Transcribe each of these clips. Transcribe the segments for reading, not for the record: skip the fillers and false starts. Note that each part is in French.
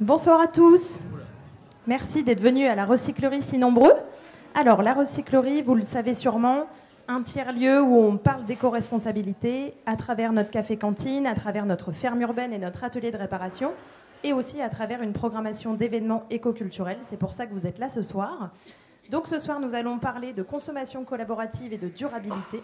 Bonsoir à tous. Merci d'être venus à la recyclerie si nombreux. Alors, la recyclerie, vous le savez sûrement, un tiers-lieu où on parle d'éco-responsabilité à travers notre café-cantine, à travers notre ferme urbaine et notre atelier de réparation, et aussi à travers une programmation d'événements éco-culturels. C'est pour ça que vous êtes là ce soir. Donc ce soir, nous allons parler de consommation collaborative et de durabilité.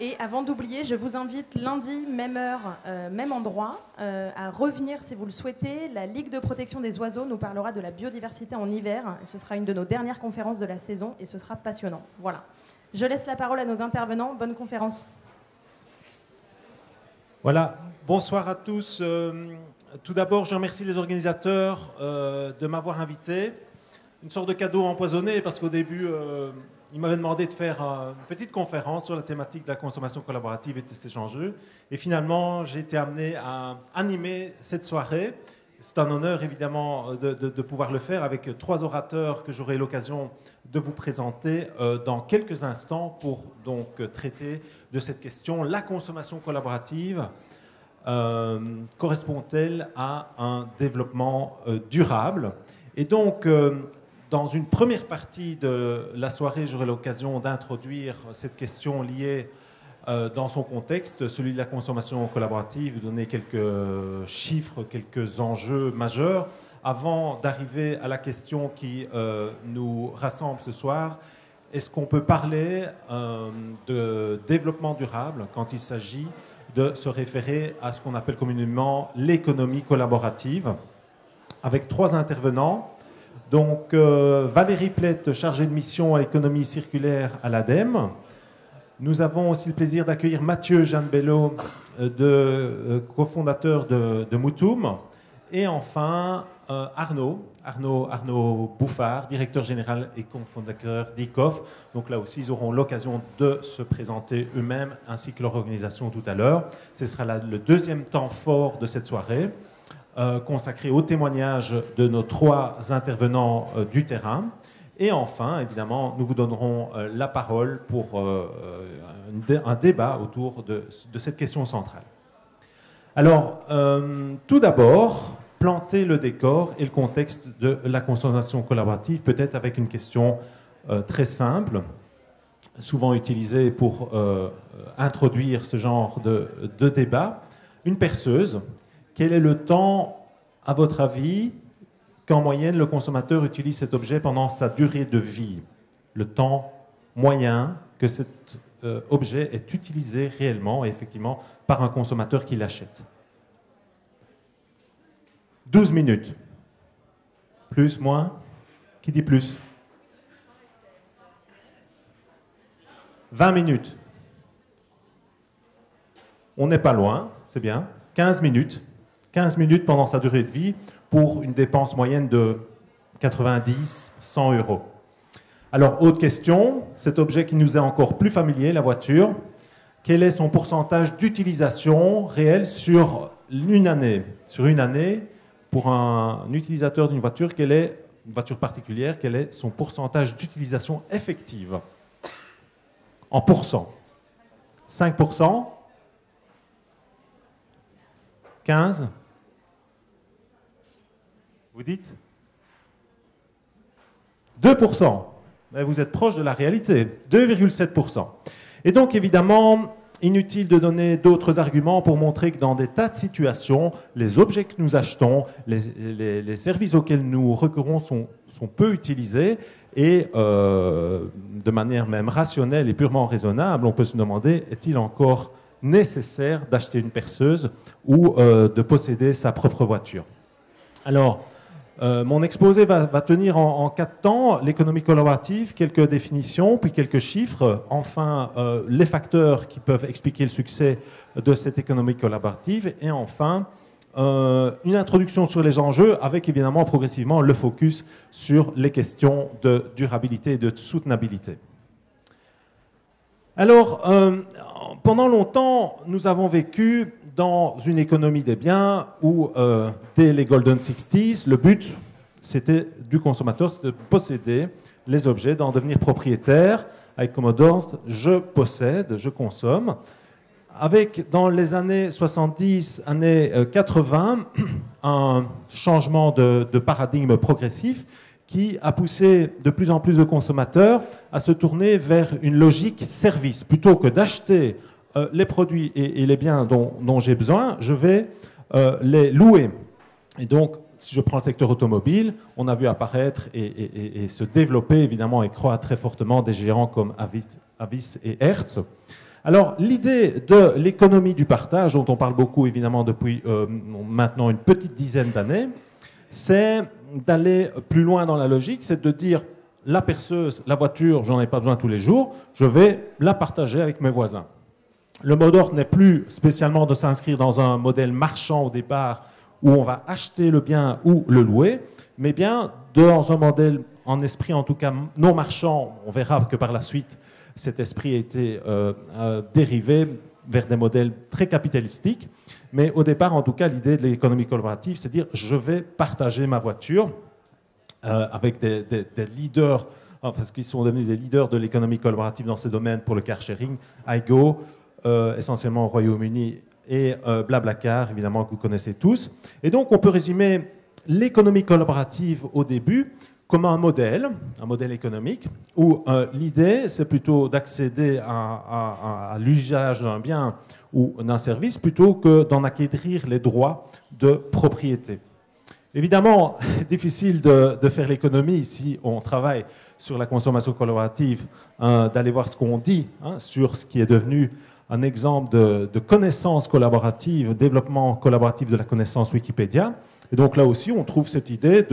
Et avant d'oublier, je vous invite lundi, même heure, même endroit, à revenir si vous le souhaitez. La Ligue de protection des oiseaux nous parlera de la biodiversité en hiver. Ce sera une de nos dernières conférences de la saison et ce sera passionnant. Voilà. Je laisse la parole à nos intervenants. Bonne conférence. Voilà. Bonsoir à tous. Tout d'abord, je remercie les organisateurs de m'avoir invité. Une sorte de cadeau empoisonné parce qu'au début, ils m'avaient demandé de faire une petite conférence sur la thématique de la consommation collaborative et de ces enjeux. Et finalement, j'ai été amené à animer cette soirée. C'est un honneur, évidemment, de pouvoir le faire avec 3 orateurs que j'aurai l'occasion de vous présenter dans quelques instants pour donc traiter de cette question. La consommation collaborative correspond-elle à un développement durable? Et donc, dans une première partie de la soirée, j'aurai l'occasion d'introduire cette question liée dans son contexte, celui de la consommation collaborative, donner quelques chiffres, quelques enjeux majeurs, avant d'arriver à la question qui nous rassemble ce soir. Est-ce qu'on peut parler de développement durable quand il s'agit de se référer à ce qu'on appelle communément l'économie collaborative, avec 3 intervenants. Donc, Valérie Plette, chargée de mission à l'économie circulaire à l'ADEME. Nous avons aussi le plaisir d'accueillir Mathieu Jeanbello, cofondateur de Moutoum. Et enfin, Arnaud Bouffard, directeur général et cofondateur d'ICOF. Donc là aussi, ils auront l'occasion de se présenter eux-mêmes, ainsi que leur organisation tout à l'heure. Ce sera le deuxième temps fort de cette soirée. Consacré au témoignage de nos 3 intervenants du terrain. Et enfin, évidemment, nous vous donnerons la parole pour un débat autour de cette question centrale. Alors, tout d'abord, planter le décor et le contexte de la consommation collaborative, peut-être avec une question très simple, souvent utilisée pour introduire ce genre de débat. Une perceuse. Quel est le temps, à votre avis, qu'en moyenne le consommateur utilise cet objet pendant sa durée de vie? Le temps moyen que cet objet est utilisé réellement et effectivement par un consommateur qui l'achète. 12 minutes. Plus, moins? Qui dit plus? 20 minutes. On n'est pas loin, c'est bien. 15 minutes. 15 minutes pendant sa durée de vie pour une dépense moyenne de 90, 100 euros. Alors, autre question, cet objet qui nous est encore plus familier, la voiture, quel est son pourcentage d'utilisation réel sur une année? Sur une année, pour un utilisateur d'une voiture, une voiture particulière, quel est son pourcentage d'utilisation effective? En pourcent. 5%? 15%? Vous dites 2%. Vous êtes proche de la réalité. 2,7%. Et donc, évidemment, inutile de donner d'autres arguments pour montrer que dans des tas de situations, les objets que nous achetons, les services auxquels nous recourons sont peu utilisés et de manière même rationnelle et purement raisonnable, on peut se demander, est-il encore nécessaire d'acheter une perceuse ou de posséder sa propre voiture? Alors, mon exposé va tenir en 4 temps. L'économie collaborative, quelques définitions, puis quelques chiffres. Enfin, les facteurs qui peuvent expliquer le succès de cette économie collaborative. Et enfin, une introduction sur les enjeux avec évidemment progressivement le focus sur les questions de durabilité et de soutenabilité. Alors, pendant longtemps, nous avons vécu dans une économie des biens où, dès les Golden 60s, le but du consommateur, c'était de posséder les objets, d'en devenir propriétaire. Avec Commodore, je possède, je consomme. avec, dans les années 70, années 80, un changement de paradigme progressif qui a poussé de plus en plus de consommateurs à se tourner vers une logique service. Plutôt que d'acheter les produits et les biens dont j'ai besoin, je vais les louer. Et donc, si je prends le secteur automobile, on a vu apparaître et se développer, évidemment, et croître très fortement des géants comme Avis et Hertz. Alors, l'idée de l'économie du partage, dont on parle beaucoup, évidemment, depuis maintenant une petite dizaine d'années, c'est d'aller plus loin dans la logique, c'est de dire, la perceuse, la voiture, j'en ai pas besoin tous les jours, je vais la partager avec mes voisins. Le mot d'ordre n'est plus spécialement de s'inscrire dans un modèle marchand au départ, où on va acheter le bien ou le louer, mais bien dans un modèle, en esprit en tout cas non marchand. On verra que par la suite, cet esprit a été dérivé vers des modèles très capitalistiques. Mais au départ, en tout cas, l'idée de l'économie collaborative, c'est de dire je vais partager ma voiture avec des leaders, enfin, qui sont devenus des leaders de l'économie collaborative dans ce domaine pour le car sharing, iGo, essentiellement au Royaume-Uni, et Blablacar, évidemment, que vous connaissez tous. Et donc, on peut résumer l'économie collaborative au début comme un modèle économique, où l'idée, c'est plutôt d'accéder à l'usage d'un bien ou d'un service, plutôt que d'en acquérir les droits de propriété. Évidemment, difficile de faire l'économie si on travaille sur la consommation collaborative, d'aller voir ce qu'on dit sur ce qui est devenu un exemple de connaissance collaborative, développement collaboratif de la connaissance Wikipédia. Et donc là aussi, on trouve cette idée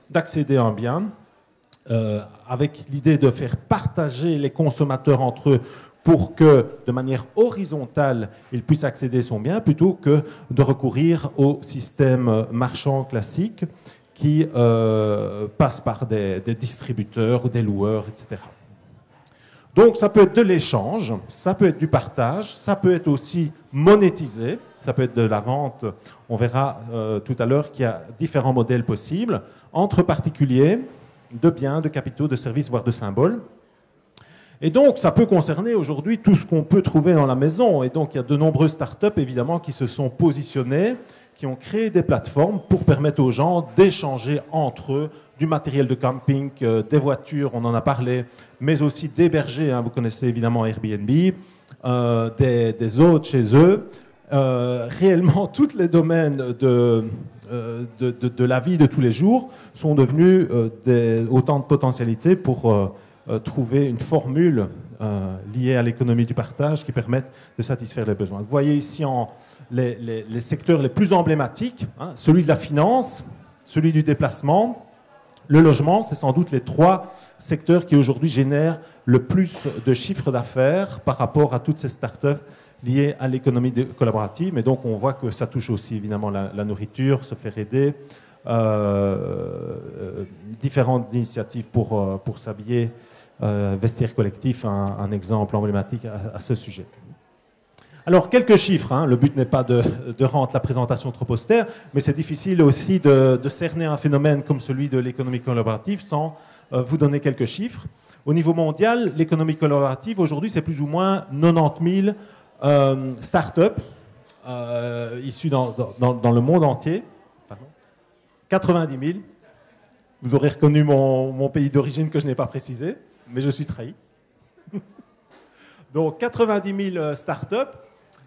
d'accéder à un bien avec l'idée de faire partager les consommateurs entre eux pour que, de manière horizontale, ils puissent accéder à son bien, plutôt que de recourir au système marchand classique qui passe par des distributeurs ou des loueurs, etc. Donc, ça peut être de l'échange, ça peut être du partage, ça peut être aussi monétisé, ça peut être de la vente. On verra tout à l'heure qu'il y a différents modèles possibles entre particuliers, de biens, de capitaux, de services, voire de symboles. Et donc, ça peut concerner aujourd'hui tout ce qu'on peut trouver dans la maison. Et donc, il y a de nombreuses startups, évidemment, qui se sont positionnées, qui ont créé des plateformes pour permettre aux gens d'échanger entre eux du matériel de camping, des voitures, on en a parlé, mais aussi d'héberger, vous connaissez évidemment Airbnb, des hôtes chez eux. Réellement, tous les domaines de la vie de tous les jours sont devenus autant de potentialités pour trouver une formule liée à l'économie du partage qui permette de satisfaire les besoins. Vous voyez ici les secteurs les plus emblématiques, celui de la finance, celui du déplacement, le logement, c'est sans doute les trois secteurs qui aujourd'hui génèrent le plus de chiffres d'affaires par rapport à toutes ces startups liées à l'économie collaborative. Mais donc on voit que ça touche aussi évidemment la nourriture, se faire aider, différentes initiatives pour s'habiller, vestiaire collectif, un exemple emblématique à ce sujet. Alors, quelques chiffres. Le but n'est pas de rendre la présentation trop austère, mais c'est difficile aussi de cerner un phénomène comme celui de l'économie collaborative sans vous donner quelques chiffres. Au niveau mondial, l'économie collaborative, aujourd'hui, c'est plus ou moins 90 000 start-up issues dans le monde entier. Pardon. 90 000. Vous aurez reconnu mon pays d'origine que je n'ai pas précisé, mais je suis trahi. Donc, 90 000 start-up,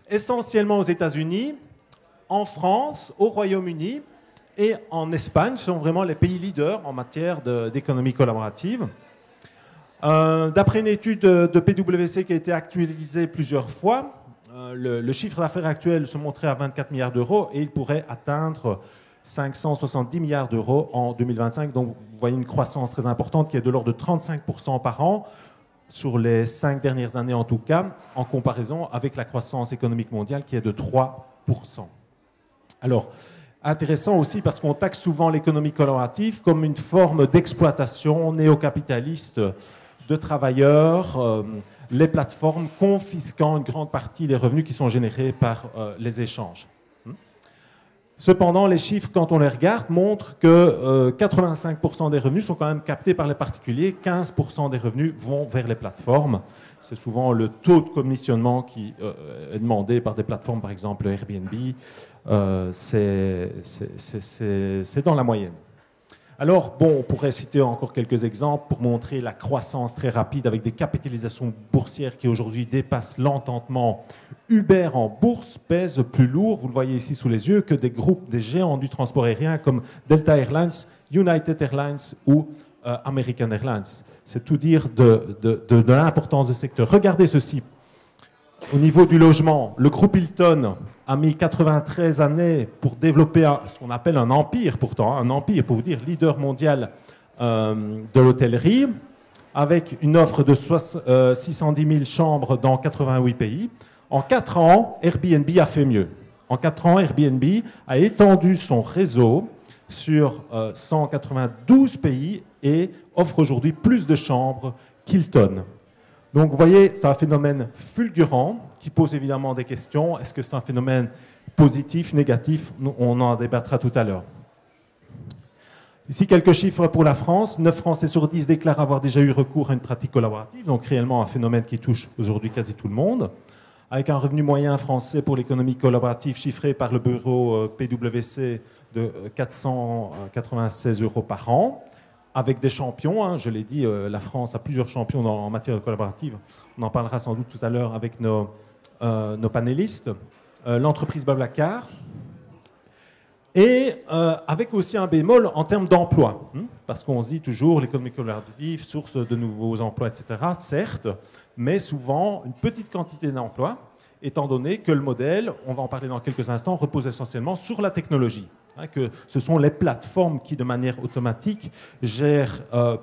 essentiellement aux États-Unis, en France, au Royaume-Uni et en Espagne, sont vraiment les pays leaders en matière d'économie collaborative. D'après une étude de PwC qui a été actualisée plusieurs fois, le chiffre d'affaires actuel se montrait à 24 milliards d'euros et il pourrait atteindre 570 milliards d'euros en 2025. Donc, vous voyez une croissance très importante qui est de l'ordre de 35% par an, sur les 5 dernières années en tout cas, en comparaison avec la croissance économique mondiale qui est de 3%. Alors, intéressant aussi parce qu'on taxe souvent l'économie collaborative comme une forme d'exploitation néocapitaliste de travailleurs, les plateformes confisquant une grande partie des revenus qui sont générés par les échanges. Cependant, les chiffres, quand on les regarde, montrent que 85% des revenus sont quand même captés par les particuliers, 15% des revenus vont vers les plateformes. C'est souvent le taux de commissionnement qui est demandé par des plateformes, par exemple Airbnb. C'est dans la moyenne. Alors, bon, on pourrait citer encore quelques exemples pour montrer la croissance très rapide avec des capitalisations boursières qui aujourd'hui dépassent l'entendement. Uber en bourse pèse plus lourd, vous le voyez ici sous les yeux, que des groupes, des géants du transport aérien comme Delta Airlines, United Airlines ou American Airlines. C'est tout dire de l'importance du secteur. Regardez ceci. Au niveau du logement, le groupe Hilton a mis 93 années pour développer ce qu'on appelle un empire, pourtant, un empire, pour vous dire, leader mondial de l'hôtellerie, avec une offre de 610 000 chambres dans 88 pays. En 4 ans, Airbnb a fait mieux. En 4 ans, Airbnb a étendu son réseau sur 192 pays et offre aujourd'hui plus de chambres qu'Hilton. Donc vous voyez, c'est un phénomène fulgurant qui pose évidemment des questions. Est-ce que c'est un phénomène positif, négatif? On en débattra tout à l'heure. Ici, quelques chiffres pour la France. 9 Français sur 10 déclarent avoir déjà eu recours à une pratique collaborative, donc réellement un phénomène qui touche aujourd'hui quasi tout le monde. Avec un revenu moyen français pour l'économie collaborative chiffré par le bureau PwC de 496 € par an. Avec des champions, hein, je l'ai dit, la France a plusieurs champions en matière collaborative. On en parlera sans doute tout à l'heure avec nos panélistes. L'entreprise Blablacar. Et avec aussi un bémol en termes d'emploi. Parce qu'on se dit toujours l'économie collaborative, source de nouveaux emplois, etc. Certes, mais souvent une petite quantité d'emplois, étant donné que le modèle, on va en parler dans quelques instants, repose essentiellement sur la technologie. Que ce sont les plateformes qui, de manière automatique,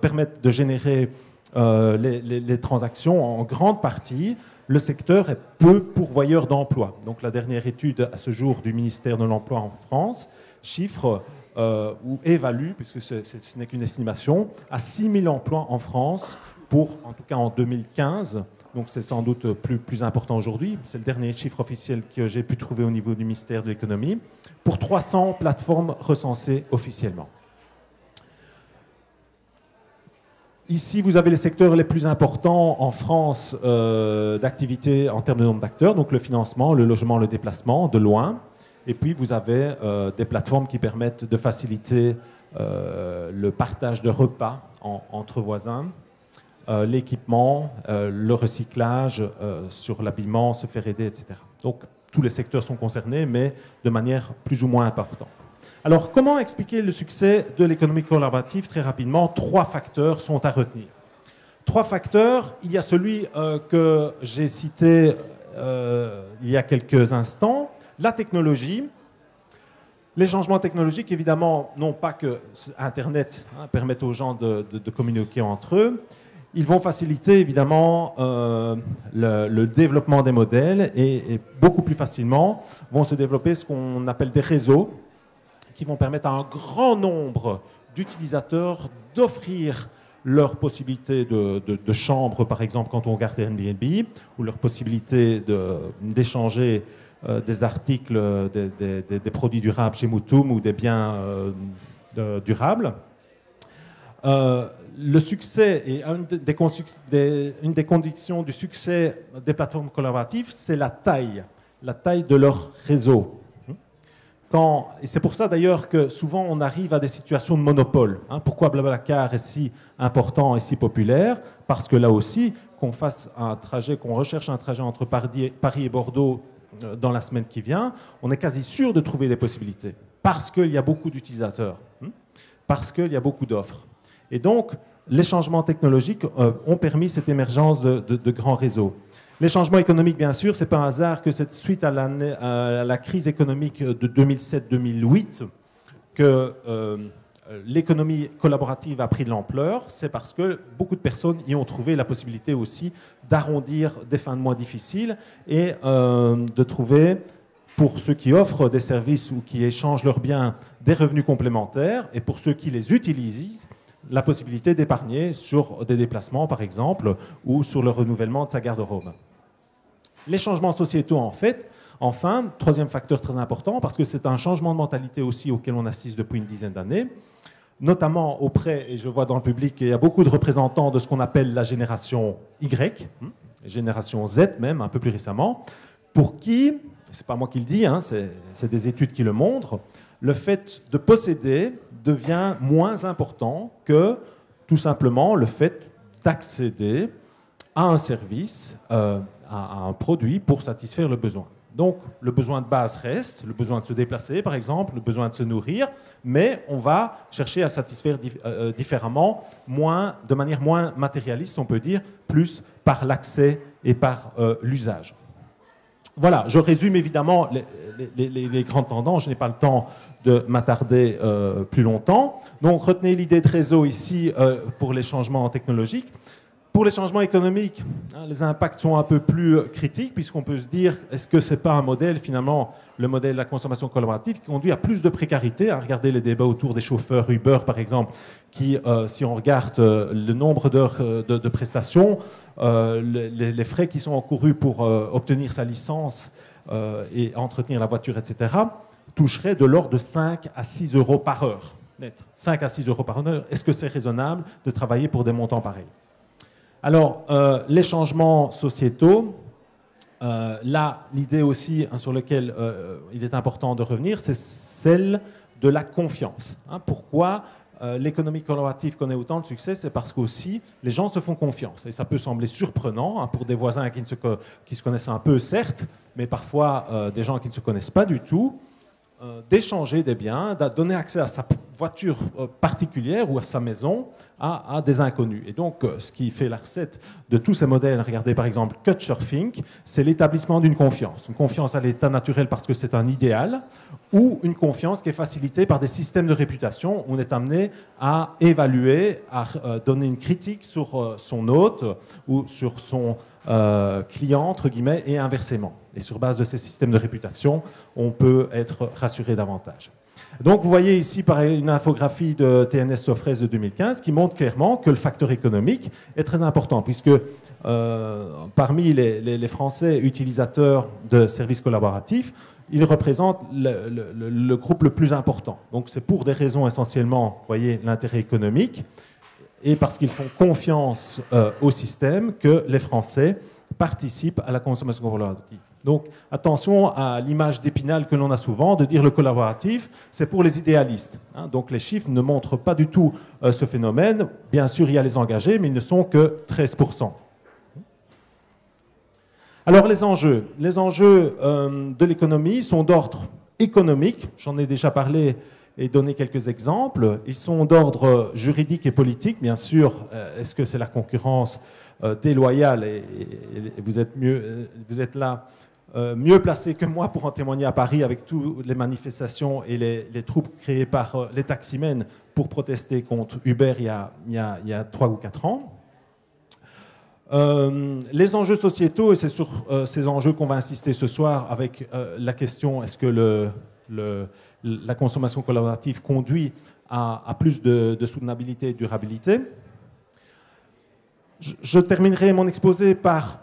permettent de générer les transactions en grande partie. Le secteur est peu pourvoyeur d'emplois. Donc la dernière étude à ce jour du ministère de l'Emploi en France chiffre ou évalue, puisque ce n'est qu'une estimation, à 6 000 emplois en France pour, en tout cas en 2015. Donc c'est sans doute plus important aujourd'hui. C'est le dernier chiffre officiel que j'ai pu trouver au niveau du ministère de l'Économie, pour 300 plateformes recensées officiellement. Ici, vous avez les secteurs les plus importants en France d'activité en termes de nombre d'acteurs, donc le financement, le logement, le déplacement, de loin. Et puis, vous avez des plateformes qui permettent de faciliter le partage de repas entre voisins, l'équipement, le recyclage, sur l'habillement, se faire aider, etc. Donc, tous les secteurs sont concernés, mais de manière plus ou moins importante. Alors, comment expliquer le succès de l'économie collaborative? Très rapidement, 3 facteurs sont à retenir. 3 facteurs, il y a celui que j'ai cité il y a quelques instants, la technologie. Les changements technologiques, évidemment, non pas que Internet permette aux gens de communiquer entre eux, ils vont faciliter évidemment le développement des modèles et beaucoup plus facilement vont se développer ce qu'on appelle des réseaux qui vont permettre à un grand nombre d'utilisateurs d'offrir leur possibilité de chambre, par exemple, quand on regarde Airbnb, ou leur possibilité d'échanger des articles, des produits durables chez Moutoum ou des biens durables. Le succès et une des conditions du succès des plateformes collaboratives, c'est la taille de leur réseau. Et c'est pour ça d'ailleurs que souvent on arrive à des situations de monopole. Pourquoi Blablacar est si important et si populaire? Parce que là aussi, qu'on recherche un trajet entre Paris et Bordeaux dans la semaine qui vient, on est quasi sûr de trouver des possibilités. Parce qu'il y a beaucoup d'utilisateurs, parce qu'il y a beaucoup d'offres. Et donc, les changements technologiques ont permis cette émergence de grands réseaux. Les changements économiques, bien sûr, ce n'est pas un hasard que c'est suite à la crise économique de 2007-2008 que l'économie collaborative a pris de l'ampleur. C'est parce que beaucoup de personnes y ont trouvé la possibilité aussi d'arrondir des fins de mois difficiles et de trouver, pour ceux qui offrent des services ou qui échangent leurs biens, des revenus complémentaires, et pour ceux qui les utilisent, la possibilité d'épargner sur des déplacements, par exemple, ou sur le renouvellement de sa garde-robe. Les changements sociétaux, en fait, Enfin, troisième facteur très important, parce que c'est un changement de mentalité aussi auquel on assiste depuis une dizaine d'années, notamment auprès, et je vois dans le public, il y a beaucoup de représentants de ce qu'on appelle la génération Y, génération Z même, un peu plus récemment, pour qui, c'est pas moi qui le dis, hein, c'est des études qui le montrent, le fait de posséder devient moins important que tout simplement le fait d'accéder à un service, à un produit pour satisfaire le besoin. Donc, le besoin de base reste, le besoin de se déplacer, par exemple, le besoin de se nourrir, mais on va chercher à le satisfaire différemment, de manière moins matérialiste, on peut dire, plus par l'accès et par l'usage. Voilà, je résume évidemment les grandes tendances, je n'ai pas le temps de m'attarder plus longtemps. Donc, retenez l'idée de réseau ici pour les changements technologiques. Pour les changements économiques, les impacts sont un peu plus critiques, puisqu'on peut se dire, est-ce que ce n'est pas un modèle, finalement, le modèle de la consommation collaborative, qui conduit à plus de précarité? Regardez les débats autour des chauffeurs Uber, par exemple, qui, si on regarde le nombre d'heures de prestations, les frais qui sont encourus pour obtenir sa licence et entretenir la voiture, etc., toucheraient de l'ordre de 5 à 6 euros par heure. Net. 5 à 6 euros par heure. Est-ce que c'est raisonnable de travailler pour des montants pareils? Alors, les changements sociétaux, là, l'idée aussi sur laquelle il est important de revenir, c'est celle de la confiance. Pourquoi l'économie collaborative connaît autant de succès? C'est parce qu'aussi, les gens se font confiance. Et ça peut sembler surprenant pour des voisins qui se connaissent un peu, certes, mais parfois des gens qui ne se connaissent pas du tout, d'échanger des biens, de donner accès à sa voiture particulière ou à sa maison à des inconnus. Et donc, ce qui fait la recette de tous ces modèles, regardez par exemple Couchsurfing, c'est l'établissement d'une confiance. Une confiance à l'état naturel parce que c'est un idéal, ou une confiance qui est facilitée par des systèmes de réputation où on est amené à évaluer, à donner une critique sur son hôte ou sur son client, entre guillemets, et inversement. Et sur base de ces systèmes de réputation, on peut être rassuré davantage. Donc vous voyez ici pareil, une infographie de TNS Sofres de 2015 qui montre clairement que le facteur économique est très important, puisque parmi les Français utilisateurs de services collaboratifs, ils représentent le groupe le plus important. Donc c'est pour des raisons essentiellement, vous voyez, l'intérêt économique, et parce qu'ils font confiance au système que les Français participent à la consommation collaborative. Donc attention à l'image d'Épinal que l'on a souvent, de dire le collaboratif, c'est pour les idéalistes. Donc les chiffres ne montrent pas du tout ce phénomène. Bien sûr, il y a les engagés, mais ils ne sont que 13%. Alors les enjeux de l'économie sont d'ordre économique, j'en ai déjà parlé et donné quelques exemples. Ils sont d'ordre juridique et politique, bien sûr. Est-ce que c'est la concurrence déloyale et vous êtes là mieux placé que moi pour en témoigner à Paris avec toutes les manifestations et les troupes créées par les taximens pour protester contre Uber il y a 3 ou 4 ans. Les enjeux sociétaux, et c'est sur ces enjeux qu'on va insister ce soir avec la question est-ce que la consommation collaborative conduit à plus de soutenabilité et de durabilité. Je terminerai mon exposé par,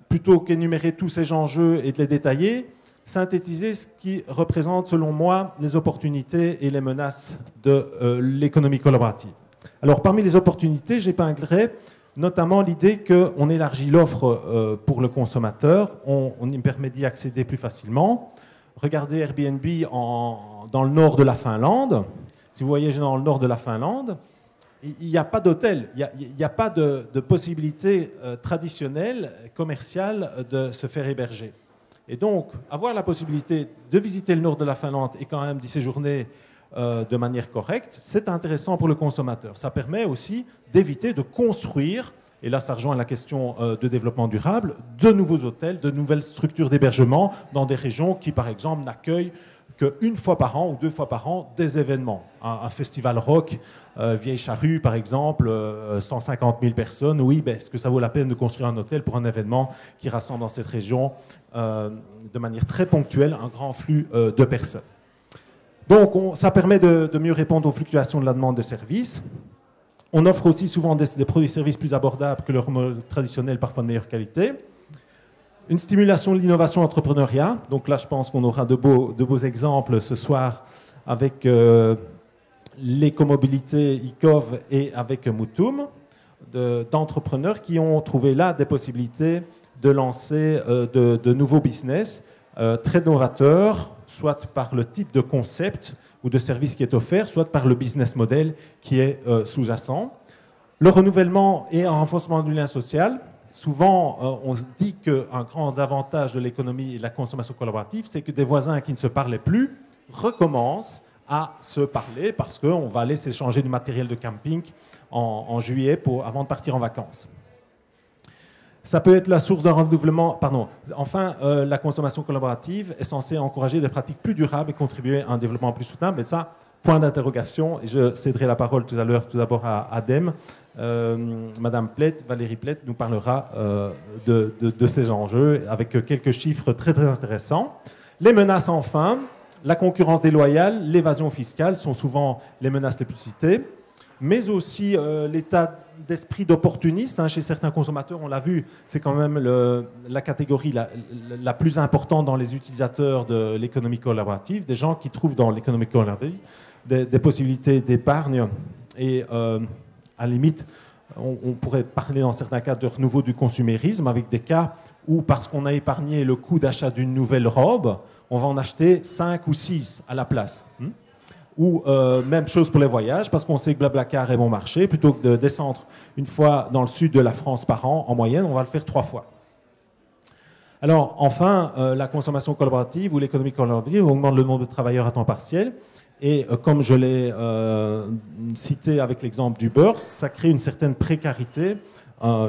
plutôt qu'énumérer tous ces enjeux et de les détailler, synthétiser ce qui représente, selon moi, les opportunités et les menaces de l'économie collaborative. Alors, parmi les opportunités, j'épinglerai notamment l'idée qu'on élargit l'offre pour le consommateur, on y permet d'y accéder plus facilement. Regardez Airbnb dans le nord de la Finlande. Si vous voyagez dans le nord de la Finlande, il n'y a pas d'hôtel, il n'y a pas de possibilité traditionnelle, commerciale, de se faire héberger. Et donc, avoir la possibilité de visiter le nord de la Finlande et quand même d'y séjourner de manière correcte, c'est intéressant pour le consommateur. Ça permet aussi d'éviter de construire, et là ça rejoint la question de développement durable, de nouveaux hôtels, de nouvelles structures d'hébergement dans des régions qui, par exemple, n'accueillent qu'une fois par an ou 2 fois par an des événements. Un festival rock, Vieille Charrue par exemple, 150 000 personnes, oui, est-ce que ça vaut la peine de construire un hôtel pour un événement qui rassemble dans cette région de manière très ponctuelle un grand flux de personnes? Donc ça permet de mieux répondre aux fluctuations de la demande de services. On offre aussi souvent des produits et services plus abordables que leur mode traditionnel, parfois de meilleure qualité. Une stimulation de l'innovation entrepreneuriat. Donc là, je pense qu'on aura de beaux exemples ce soir avec l'écomobilité ICOV et avec Moutoum, d'entrepreneurs qui ont trouvé là des possibilités de lancer de nouveaux business très novateurs, soit par le type de concept ou de service qui est offert, soit par le business model qui est sous-jacent. Le renouvellement et un renforcement du lien social. Souvent, on se dit qu'un grand avantage de l'économie et de la consommation collaborative, c'est que des voisins qui ne se parlaient plus recommencent à se parler parce qu'on va aller s'échanger du matériel de camping en juillet avant de partir en vacances. Ça peut être la source d'un renouvellement. Pardon. Enfin, la consommation collaborative est censée encourager des pratiques plus durables et contribuer à un développement plus soutenable. Mais ça, point d'interrogation. Et je céderai la parole tout à l'heure, tout d'abord à Adem. Madame Plett, Valérie Plett, nous parlera de ces enjeux avec quelques chiffres très, très intéressants. Les menaces, enfin. La concurrence déloyale, l'évasion fiscale sont souvent les menaces les plus citées, mais aussi l'état d'esprit d'opportuniste chez certains consommateurs. On l'a vu, c'est quand même la catégorie la plus importante dans les utilisateurs de l'économie collaborative, des gens qui trouvent dans l'économie collaborative des possibilités d'épargne et à la limite, on pourrait parler dans certains cas de renouveau du consumérisme avec des cas où, parce qu'on a épargné le coût d'achat d'une nouvelle robe, on va en acheter 5 ou 6 à la place. Ou même chose pour les voyages, parce qu'on sait que Blablacar est bon marché, plutôt que de descendre une fois dans le sud de la France par an, en moyenne, on va le faire 3 fois. Alors, enfin, la consommation collaborative ou l'économie collaborative augmente le nombre de travailleurs à temps partiel. Et comme je l'ai cité avec l'exemple du beurre, ça crée une certaine précarité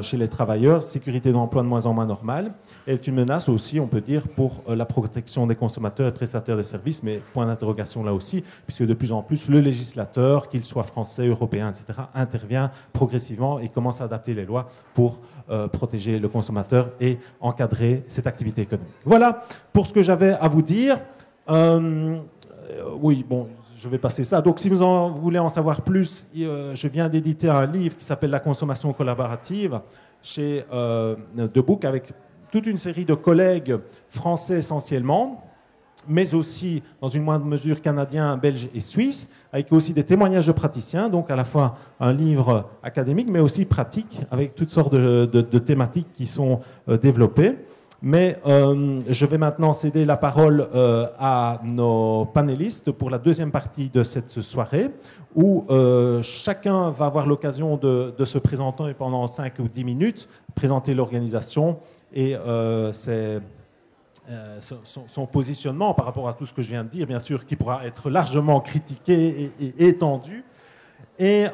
chez les travailleurs, sécurité d'emploi de moins en moins normale, et est une menace aussi, on peut dire, pour la protection des consommateurs et prestataires de services, mais point d'interrogation là aussi, puisque de plus en plus, le législateur, qu'il soit français, européen, etc., intervient progressivement et commence à adapter les lois pour protéger le consommateur et encadrer cette activité économique. Voilà pour ce que j'avais à vous dire. Oui, bon, je vais passer ça. Donc, si vous voulez en savoir plus, je viens d'éditer un livre qui s'appelle « La consommation collaborative » chez The Book, avec toute une série de collègues français essentiellement, mais aussi, dans une moindre mesure, canadiens, belges et suisses, avec aussi des témoignages de praticiens, donc à la fois un livre académique, mais aussi pratique, avec toutes sortes de thématiques qui sont développées. Mais je vais maintenant céder la parole à nos panélistes pour la deuxième partie de cette soirée, où chacun va avoir l'occasion de se présenter pendant 5 ou 10 minutes, présenter l'organisation et son positionnement par rapport à tout ce que je viens de dire, bien sûr, qui pourra être largement critiqué et étendu. Et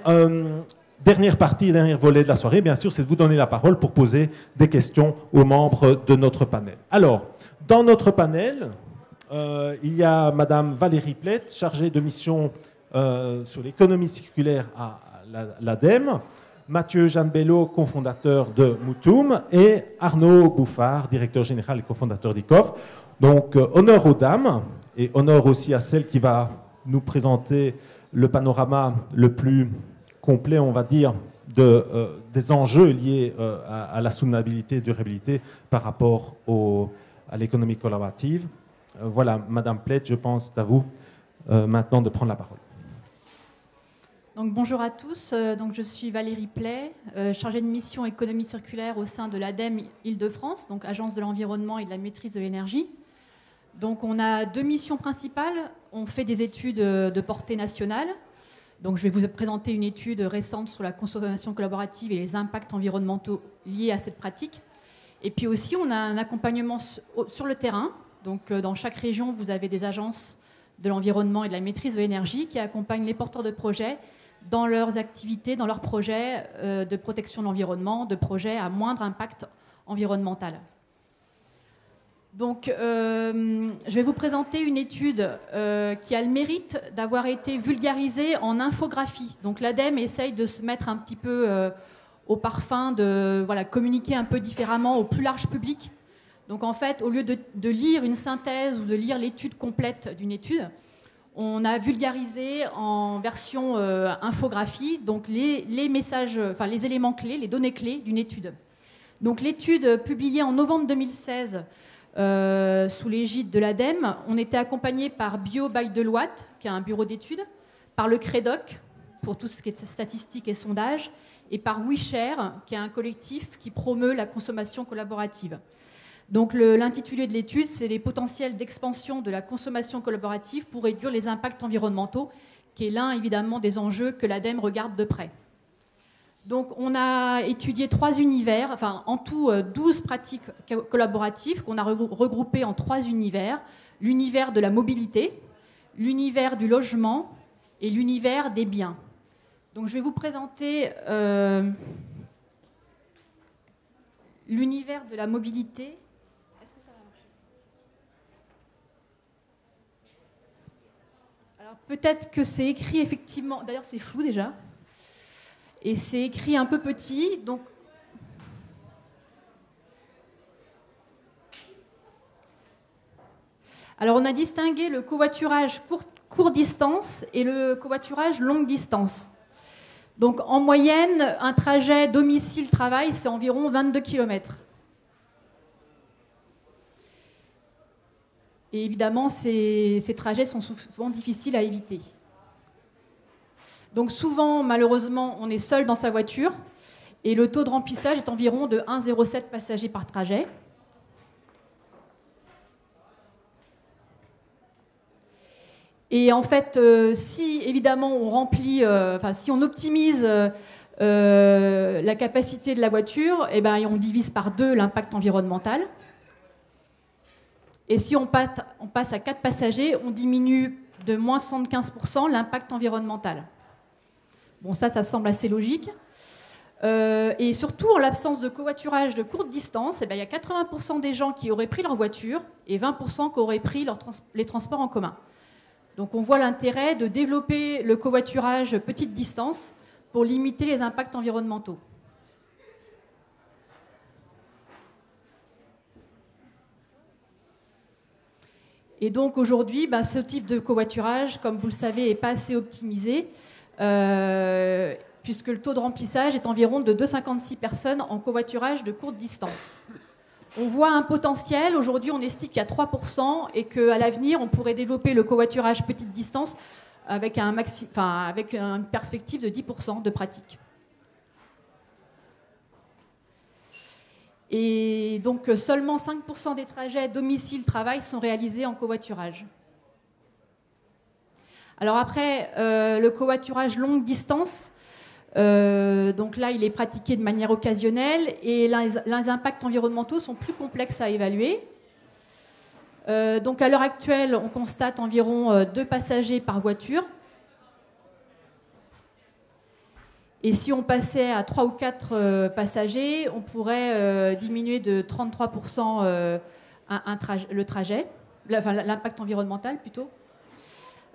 dernière partie, dernier volet de la soirée, bien sûr, c'est de vous donner la parole pour poser des questions aux membres de notre panel. Alors, dans notre panel, il y a Madame Valérie Plett, chargée de mission sur l'économie circulaire à l'ADEME, Mathieu Jeanne-Bello, cofondateur de Moutoum, et Arnaud Bouffard, directeur général et cofondateur d'ICOF. Donc, honneur aux dames, et honneur aussi à celle qui va nous présenter le panorama le plus complet, on va dire, des enjeux liés à la soutenabilité et durabilité par rapport à l'économie collaborative. Voilà, Madame Plett, je pense c'est à vous maintenant de prendre la parole. Donc, bonjour à tous, donc, je suis Valérie Plett, chargée de mission économie circulaire au sein de l'ADEME Île-de-France, donc Agence de l'environnement et de la maîtrise de l'énergie. Donc on a 2 missions principales, on fait des études de portée nationale. Donc, je vais vous présenter une étude récente sur la consommation collaborative et les impacts environnementaux liés à cette pratique. Et puis aussi, on a un accompagnement sur le terrain. Donc, dans chaque région, vous avez des agences de l'environnement et de la maîtrise de l'énergie qui accompagnent les porteurs de projets dans leurs activités, dans leurs projets de protection de l'environnement, de projets à moindre impact environnemental. Donc, je vais vous présenter une étude qui a le mérite d'avoir été vulgarisée en infographie. Donc, l'ADEME essaye de se mettre un petit peu au parfum, de communiquer un peu différemment au plus large public. Donc, en fait, au lieu de lire une synthèse ou de lire l'étude complète d'une étude, on a vulgarisé en version infographie donc les messages, les éléments clés, les données clés d'une étude. Donc l'étude publiée en novembre 2016 sous l'égide de l'ADEME, on était accompagné par Bio by Deloitte, qui est un bureau d'études, par le CREDOC, pour tout ce qui est statistiques et sondages, et par WeShare, qui est un collectif qui promeut la consommation collaborative. Donc l'intitulé de l'étude, c'est les potentiels d'expansion de la consommation collaborative pour réduire les impacts environnementaux, qui est l'un évidemment des enjeux que l'ADEME regarde de près. Donc on a étudié 3 univers, enfin en tout 12 pratiques collaboratives qu'on a regroupées en 3 univers. L'univers de la mobilité, l'univers du logement et l'univers des biens. Donc je vais vous présenter l'univers de la mobilité. Est-ce que ça va marcher ? Alors peut-être que c'est écrit effectivement, d'ailleurs c'est flou déjà. Et c'est écrit un peu petit, donc alors on a distingué le covoiturage court distance et le covoiturage longue distance. Donc en moyenne, un trajet domicile-travail, c'est environ 22 km. Et évidemment, ces trajets sont souvent difficiles à éviter. Donc souvent, malheureusement, on est seul dans sa voiture et le taux de remplissage est environ de 1,07 passagers par trajet. Et en fait, si évidemment on remplit, si on optimise la capacité de la voiture, eh ben, on divise par 2 l'impact environnemental. Et si on passe à 4 passagers, on diminue de moins 75% l'impact environnemental. Bon, ça semble assez logique. Et surtout, en l'absence de covoiturage de courte distance, eh ben, il y a 80% des gens qui auraient pris leur voiture et 20% qui auraient pris les transports en commun. Donc on voit l'intérêt de développer le covoiturage petite distance pour limiter les impacts environnementaux. Et donc aujourd'hui, ce type de covoiturage, comme vous le savez, n'est pas assez optimisé, puisque le taux de remplissage est environ de 2,56 personnes en covoiturage de courte distance. On voit un potentiel, aujourd'hui on estime qu'il y a 3% et qu'à l'avenir on pourrait développer le covoiturage petite distance avec une perspective de 10% de pratique. Et donc seulement 5% des trajets domicile-travail sont réalisés en covoiturage. Alors après, le covoiturage longue distance, donc là, il est pratiqué de manière occasionnelle et les impacts environnementaux sont plus complexes à évaluer. Donc à l'heure actuelle, on constate environ 2 passagers par voiture. Et si on passait à 3 ou 4 passagers, on pourrait diminuer de 33% l'impact environnemental plutôt.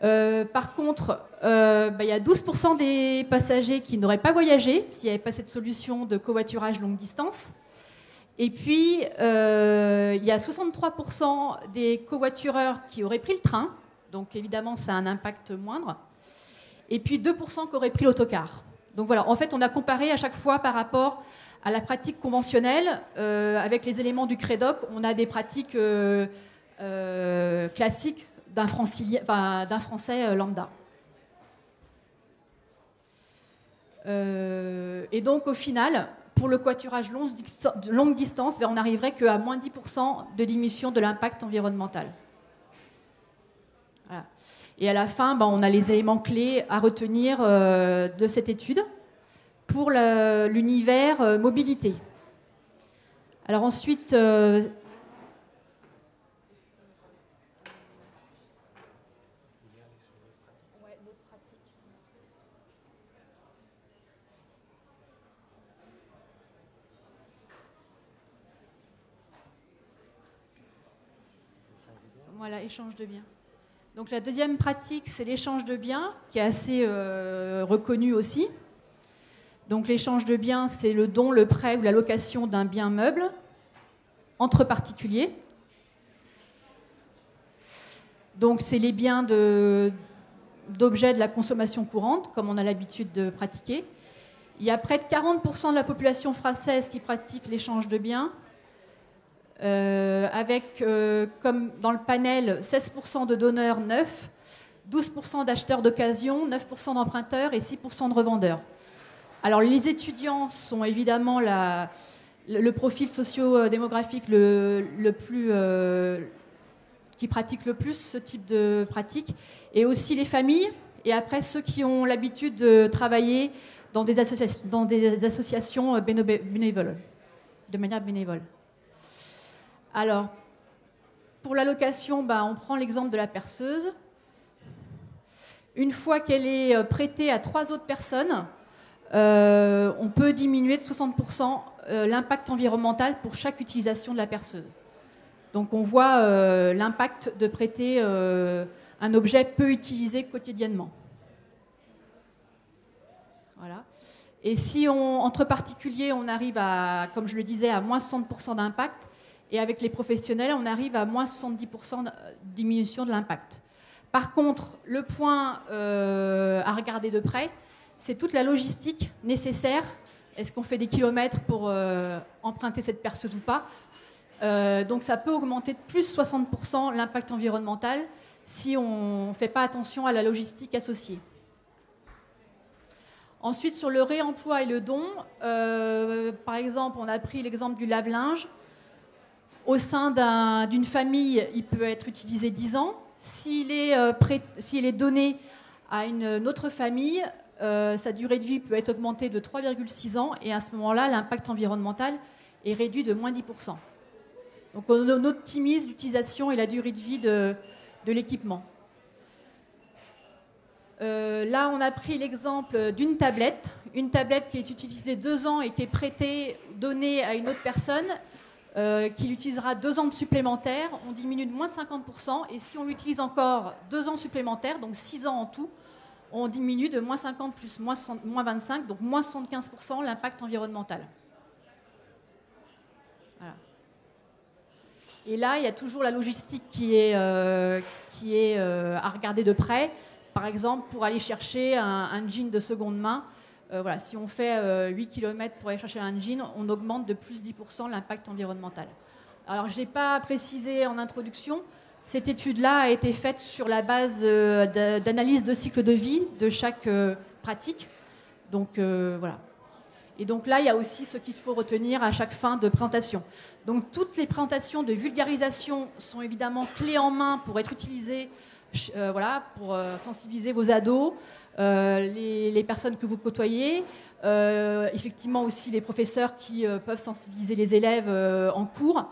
Par contre, il y a 12% des passagers qui n'auraient pas voyagé s'il n'y avait pas cette solution de covoiturage longue distance. Et puis, il y a 63% des covoitureurs qui auraient pris le train. Donc, évidemment, ça a un impact moindre. Et puis, 2% qui auraient pris l'autocar. Donc, voilà. En fait, on a comparé à chaque fois par rapport à la pratique conventionnelle. Avec les éléments du CREDOC, on a des pratiques classiques d'un Français lambda. Et donc, au final, pour le covoiturage longue distance, on n'arriverait qu'à moins 10% de diminution de l'impact environnemental. Voilà. Et à la fin, on a les éléments clés à retenir de cette étude pour l'univers mobilité. Alors ensuite... Voilà, échange de biens. Donc la deuxième pratique, c'est l'échange de biens, qui est assez reconnu aussi. Donc l'échange de biens, c'est le don, le prêt ou la location d'un bien meuble entre particuliers. Donc c'est les biens d'objets de la consommation courante, comme on a l'habitude de pratiquer. Il y a près de 40% de la population française qui pratique l'échange de biens, avec, comme dans le panel, 16% de donneurs neufs, 12% d'acheteurs d'occasion, 9% d'emprunteurs et 6% de revendeurs. Alors les étudiants sont évidemment le profil socio-démographique qui pratique le plus ce type de pratique, et aussi les familles, et après ceux qui ont l'habitude de travailler dans des associations bénévoles, de manière bénévole. Alors, pour la location, on prend l'exemple de la perceuse. Une fois qu'elle est prêtée à 3 autres personnes, on peut diminuer de 60% l'impact environnemental pour chaque utilisation de la perceuse. Donc on voit l'impact de prêter un objet peu utilisé quotidiennement. Voilà. Et si entre particuliers, on arrive à, comme je le disais, à moins 60% d'impact, et avec les professionnels, on arrive à moins 70% de diminution de l'impact. Par contre, le point à regarder de près, c'est toute la logistique nécessaire. Est-ce qu'on fait des kilomètres pour emprunter cette perceuse ou pas? Donc ça peut augmenter de plus 60% l'impact environnemental si on ne fait pas attention à la logistique associée. Ensuite, sur le réemploi et le don, par exemple, on a pris l'exemple du lave-linge. Au sein d'une famille, il peut être utilisé 10 ans. S'il est donné à une autre famille, sa durée de vie peut être augmentée de 3,6 ans, et à ce moment-là, l'impact environnemental est réduit de moins 10%. Donc on optimise l'utilisation et la durée de vie de l'équipement. Là, on a pris l'exemple d'une tablette qui est utilisée 2 ans et qui est donnée à une autre personne qui l'utilisera 2 ans de supplémentaires. On diminue de moins 50%, et si on l'utilise encore 2 ans supplémentaires, donc 6 ans en tout, on diminue de moins 50 plus moins 25, donc moins 75% l'impact environnemental. Voilà. Et là, il y a toujours la logistique qui est à regarder de près. Par exemple, pour aller chercher un jean de seconde main, voilà, si on fait 8 km pour aller chercher un jean, on augmente de plus 10% l'impact environnemental. Alors, je n'ai pas précisé en introduction, cette étude-là a été faite sur la base d'analyse de cycle de vie de chaque pratique. Donc, voilà. Et donc là, il y a aussi ce qu'il faut retenir à chaque fin de présentation. Donc, toutes les présentations de vulgarisation sont évidemment clés en main pour être utilisées, voilà, pour sensibiliser vos ados, les personnes que vous côtoyez, effectivement aussi les professeurs qui peuvent sensibiliser les élèves en cours.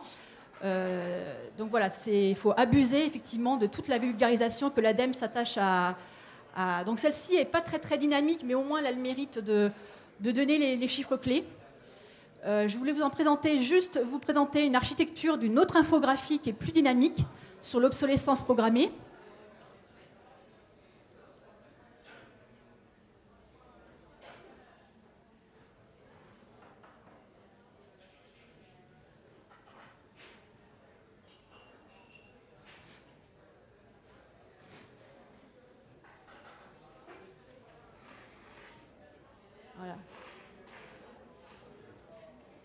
Donc voilà, il faut abuser effectivement de toute la vulgarisation que l'ADEME s'attache à. Donc celle-ci n'est pas très, très dynamique, mais au moins elle a le mérite de donner les chiffres clés. Je voulais vous présenter une architecture d'une autre infographie qui est plus dynamique sur l'obsolescence programmée. Voilà.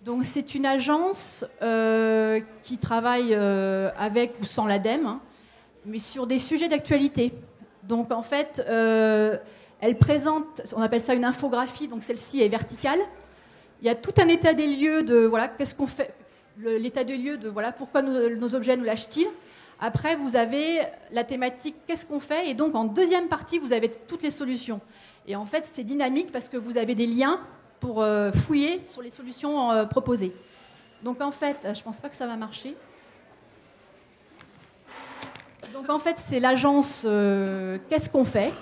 Donc c'est une agence qui travaille avec ou sans l'ADEME, hein, mais sur des sujets d'actualité. Donc en fait, elle présente, on appelle ça une infographie, donc celle-ci est verticale. Il y a tout un état des lieux de voilà, qu'est-ce qu'on fait, l'état des lieux de voilà, pourquoi nos objets nous lâchent-ils. Après, vous avez la thématique qu'est-ce qu'on fait, et donc en deuxième partie, vous avez toutes les solutions. Et en fait, c'est dynamique parce que vous avez des liens pour fouiller sur les solutions proposées. Donc en fait, je ne pense pas que ça va marcher. Donc en fait, c'est l'agence qu'est-ce qu'on fait.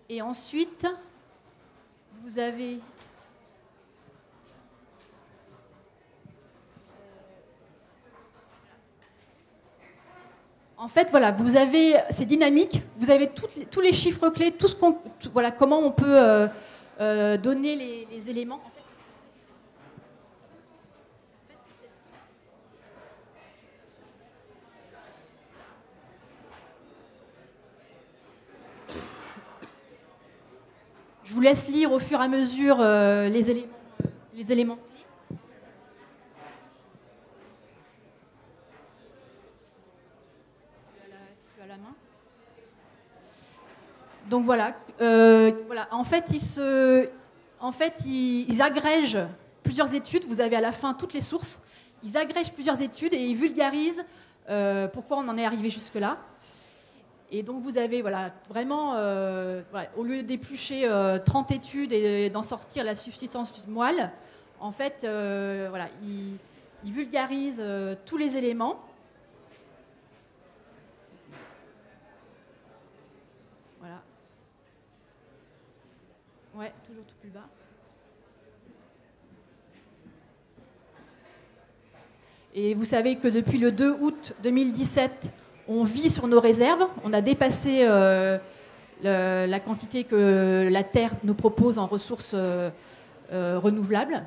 Et ensuite, vous avez... En fait, voilà, c'est dynamique, vous avez tous les chiffres clés, voilà, comment on peut donner les éléments. Je vous laisse lire au fur et à mesure les éléments. Si tu as la main. Donc voilà. Voilà. En fait, ils agrègent plusieurs études. Vous avez à la fin toutes les sources. Ils agrègent plusieurs études et ils vulgarisent pourquoi on en est arrivé jusque-là. Et donc vous avez vraiment, au lieu d'éplucher 30 études et d'en sortir la subsistance d'une moelle, en fait, ils vulgarisent tous les éléments. Voilà. Ouais, toujours tout plus bas. Et vous savez que depuis le 2 août 2017, on vit sur nos réserves. On a dépassé la quantité que la Terre nous propose en ressources renouvelables.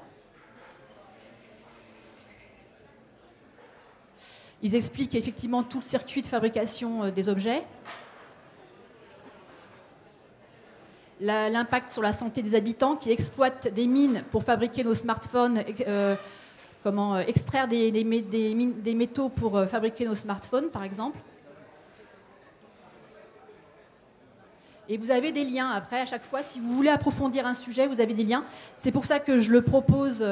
Ils expliquent effectivement tout le circuit de fabrication des objets. L'impact sur la santé des habitants qui exploitent des mines pour fabriquer nos smartphones, extraire des métaux pour fabriquer nos smartphones, par exemple. Et vous avez des liens après, à chaque fois. Si vous voulez approfondir un sujet, vous avez des liens. C'est pour ça que je le propose,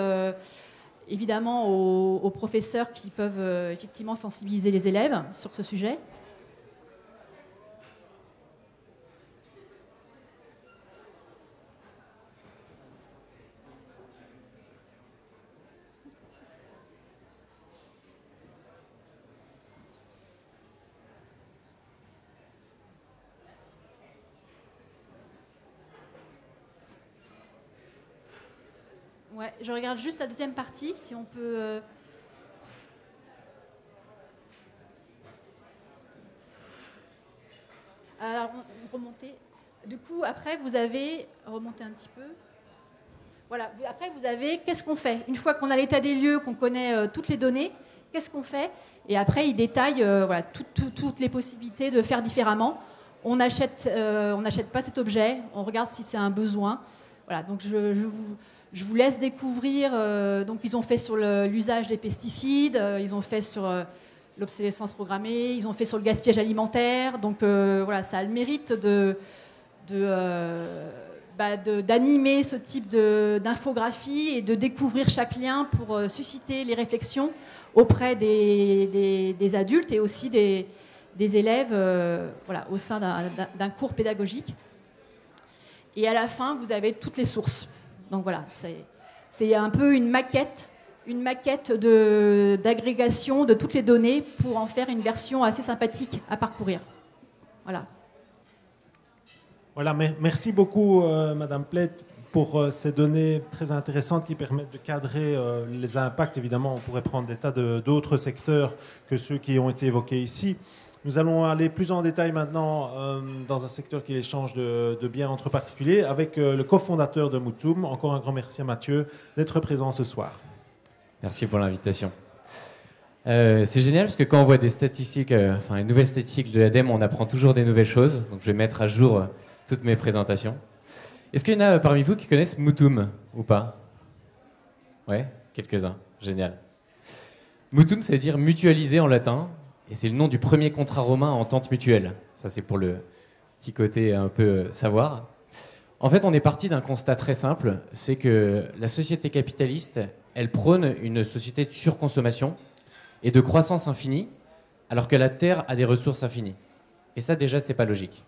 évidemment, aux professeurs qui peuvent effectivement sensibiliser les élèves sur ce sujet. Ouais, je regarde juste la deuxième partie, si on peut... Alors, remonter. Du coup, après, vous avez... Remonter un petit peu. Voilà, après, vous avez... Qu'est-ce qu'on fait? Une fois qu'on a l'état des lieux, qu'on connaît toutes les données, qu'est-ce qu'on fait? Et après, il détaille toutes les possibilités de faire différemment. On n'achète pas cet objet, on regarde si c'est un besoin. Voilà, donc je vous laisse découvrir. Donc, ils ont fait sur l'usage des pesticides, ils ont fait sur l'obsolescence programmée, ils ont fait sur le gaspillage alimentaire. Donc, ça a le mérite d'animer ce type d'infographie et de découvrir chaque lien pour susciter les réflexions auprès des adultes et aussi des élèves au sein d'un cours pédagogique. Et à la fin, vous avez toutes les sources. Donc voilà, c'est un peu une maquette d'agrégation de toutes les données pour en faire une version assez sympathique à parcourir. Voilà. Voilà, merci beaucoup, Madame Plett, pour ces données très intéressantes qui permettent de cadrer les impacts. Évidemment, on pourrait prendre des tas d'autres secteurs que ceux qui ont été évoqués ici. Nous allons aller plus en détail maintenant dans un secteur qui est l'échange de biens entre particuliers avec le cofondateur de Mutum. Encore un grand merci à Mathieu d'être présent ce soir. Merci pour l'invitation. C'est génial parce que quand on voit des statistiques, les nouvelles statistiques de l'ADEME, on apprend toujours des nouvelles choses. Donc je vais mettre à jour toutes mes présentations. Est-ce qu'il y en a parmi vous qui connaissent Mutum ou pas? Ouais, quelques-uns. Génial. Mutum, ça veut dire mutualiser en latin. Et c'est le nom du premier contrat romain en entente mutuelle. Ça, c'est pour le petit côté un peu savoir. En fait, on est parti d'un constat très simple, c'est que la société capitaliste, elle prône une société de surconsommation et de croissance infinie, alors que la Terre a des ressources infinies. Et ça, déjà, c'est pas logique.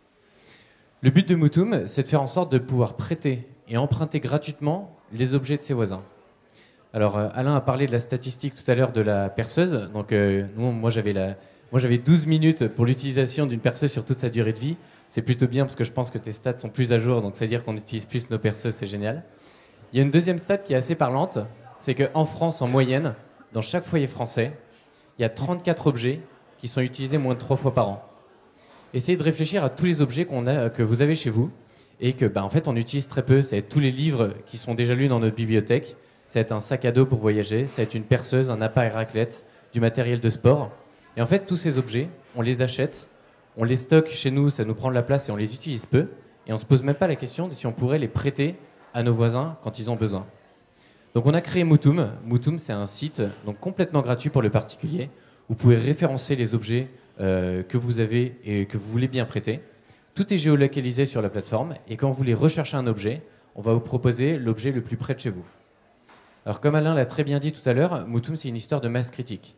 Le but de Mutum, c'est de faire en sorte de pouvoir prêter et emprunter gratuitement les objets de ses voisins. Alors, Alain a parlé de la statistique tout à l'heure de la perceuse. Donc, moi, j'avais 12 minutes pour l'utilisation d'une perceuse sur toute sa durée de vie. C'est plutôt bien parce que je pense que tes stats sont plus à jour, donc c'est-à-dire qu'on utilise plus nos perceuses, c'est génial. Il y a une deuxième stat qui est assez parlante, c'est qu'en France, en moyenne, dans chaque foyer français, il y a 34 objets qui sont utilisés moins de 3 fois par an. Essayez de réfléchir à tous les objets que vous avez chez vous et que, en fait, on utilise très peu. Ça va être tous les livres qui sont déjà lus dans notre bibliothèque. Ça va être un sac à dos pour voyager, ça va être une perceuse, un appareil raclette, du matériel de sport. Et en fait, tous ces objets, on les achète, on les stocke chez nous, ça nous prend de la place et on les utilise peu. et on ne se pose même pas la question de si on pourrait les prêter à nos voisins quand ils ont besoin. Donc on a créé Mutum. Mutum, c'est un site donc complètement gratuit pour le particulier. Vous pouvez référencer les objets que vous avez et que vous voulez bien prêter. Tout est géolocalisé sur la plateforme et quand vous voulez rechercher un objet, on va vous proposer l'objet le plus près de chez vous. Alors comme Alain l'a très bien dit tout à l'heure, Mutum, c'est une histoire de masse critique.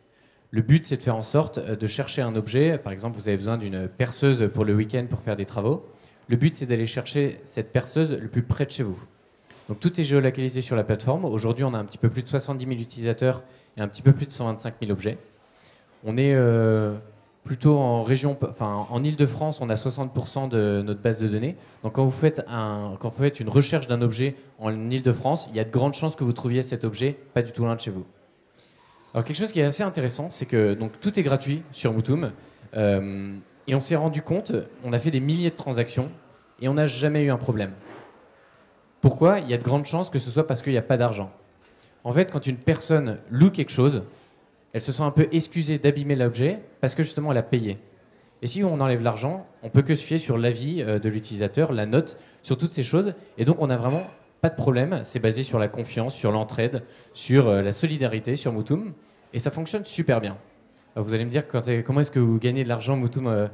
Le but, c'est de faire en sorte de chercher un objet. Par exemple, vous avez besoin d'une perceuse pour le week-end pour faire des travaux. Le but, c'est d'aller chercher cette perceuse le plus près de chez vous. Donc tout est géolocalisé sur la plateforme. Aujourd'hui, on a un petit peu plus de 70 000 utilisateurs et un petit peu plus de 125 000 objets. On est plutôt en région, enfin en Île-de-France, on a 60% de notre base de données. Donc quand vous faites une recherche d'un objet en Île-de-France, il y a de grandes chances que vous trouviez cet objet pas du tout loin de chez vous. Alors quelque chose qui est assez intéressant, c'est que donc, tout est gratuit sur Mutum. Et on s'est rendu compte, on a fait des milliers de transactions et on n'a jamais eu un problème. Pourquoi ? Il y a de grandes chances que ce soit parce qu'il n'y a pas d'argent. En fait, quand une personne loue quelque chose, elle se sent un peu excusée d'abîmer l'objet parce que justement elle a payé. Et si on enlève l'argent, on peut que se fier sur l'avis de l'utilisateur, la note, sur toutes ces choses. Et donc on n'a vraiment pas de problème. C'est basé sur la confiance, sur l'entraide, sur la solidarité, sur Mutum. Et ça fonctionne super bien. Alors vous allez me dire comment est-ce que vous gagnez de l'argent Mutum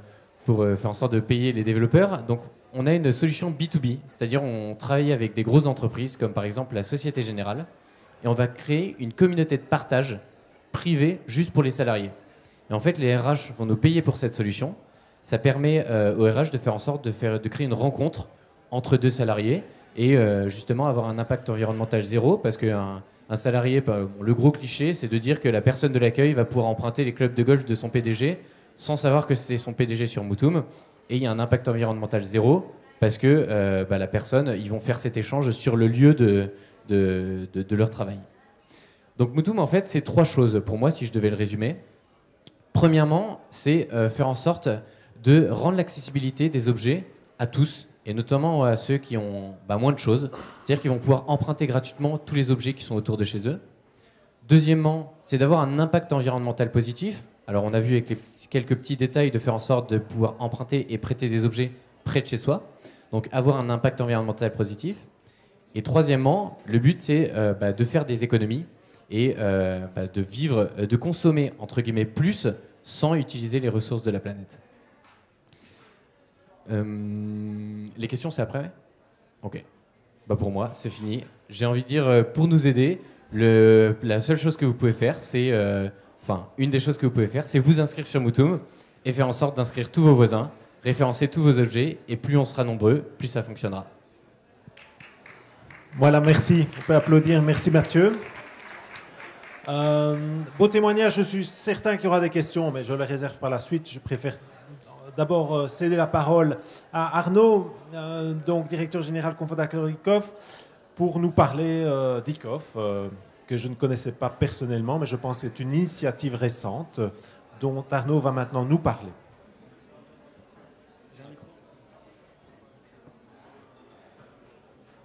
pour faire en sorte de payer les développeurs. Donc on a une solution B2B, c'est-à-dire on travaille avec des grosses entreprises comme par exemple la Société Générale et on va créer une communauté de partage privée juste pour les salariés. Et en fait, les RH vont nous payer pour cette solution. Ça permet aux RH de faire en sorte de créer une rencontre entre deux salariés et justement avoir un impact environnemental zéro parce qu'un salarié, le gros cliché, c'est de dire que la personne de l'accueil va pouvoir emprunter les clubs de golf de son PDG sans savoir que c'est son PDG sur Mutum. Et il y a un impact environnemental zéro parce que la personne, ils vont faire cet échange sur le lieu de leur travail. Donc Mutum, en fait, c'est trois choses pour moi, si je devais le résumer. Premièrement, c'est faire en sorte de rendre l'accessibilité des objets à tous, et notamment à ceux qui ont moins de choses, c'est-à-dire qu'ils vont pouvoir emprunter gratuitement tous les objets qui sont autour de chez eux. Deuxièmement, c'est d'avoir un impact environnemental positif. Alors on a vu avec quelques petits détails de faire en sorte de pouvoir emprunter et prêter des objets près de chez soi, donc avoir un impact environnemental positif. Et troisièmement, le but c'est de faire des économies et de vivre, de consommer entre guillemets plus sans utiliser les ressources de la planète. Les questions c'est après ? Ok. Pour moi c'est fini. J'ai envie de dire pour nous aider, la seule chose que vous pouvez faire c'est une des choses que vous pouvez faire, c'est vous inscrire sur Mutum et faire en sorte d'inscrire tous vos voisins, référencer tous vos objets, et plus on sera nombreux, plus ça fonctionnera. Voilà, merci. On peut applaudir. Merci Mathieu. Beau témoignage, je suis certain qu'il y aura des questions, mais je les réserve par la suite. Je préfère d'abord céder la parole à Arnaud, donc directeur général cofondateur d'ICOF, pour nous parler d'ICOF. Que je ne connaissais pas personnellement, mais je pense que c'est une initiative récente dont Arnaud va maintenant nous parler.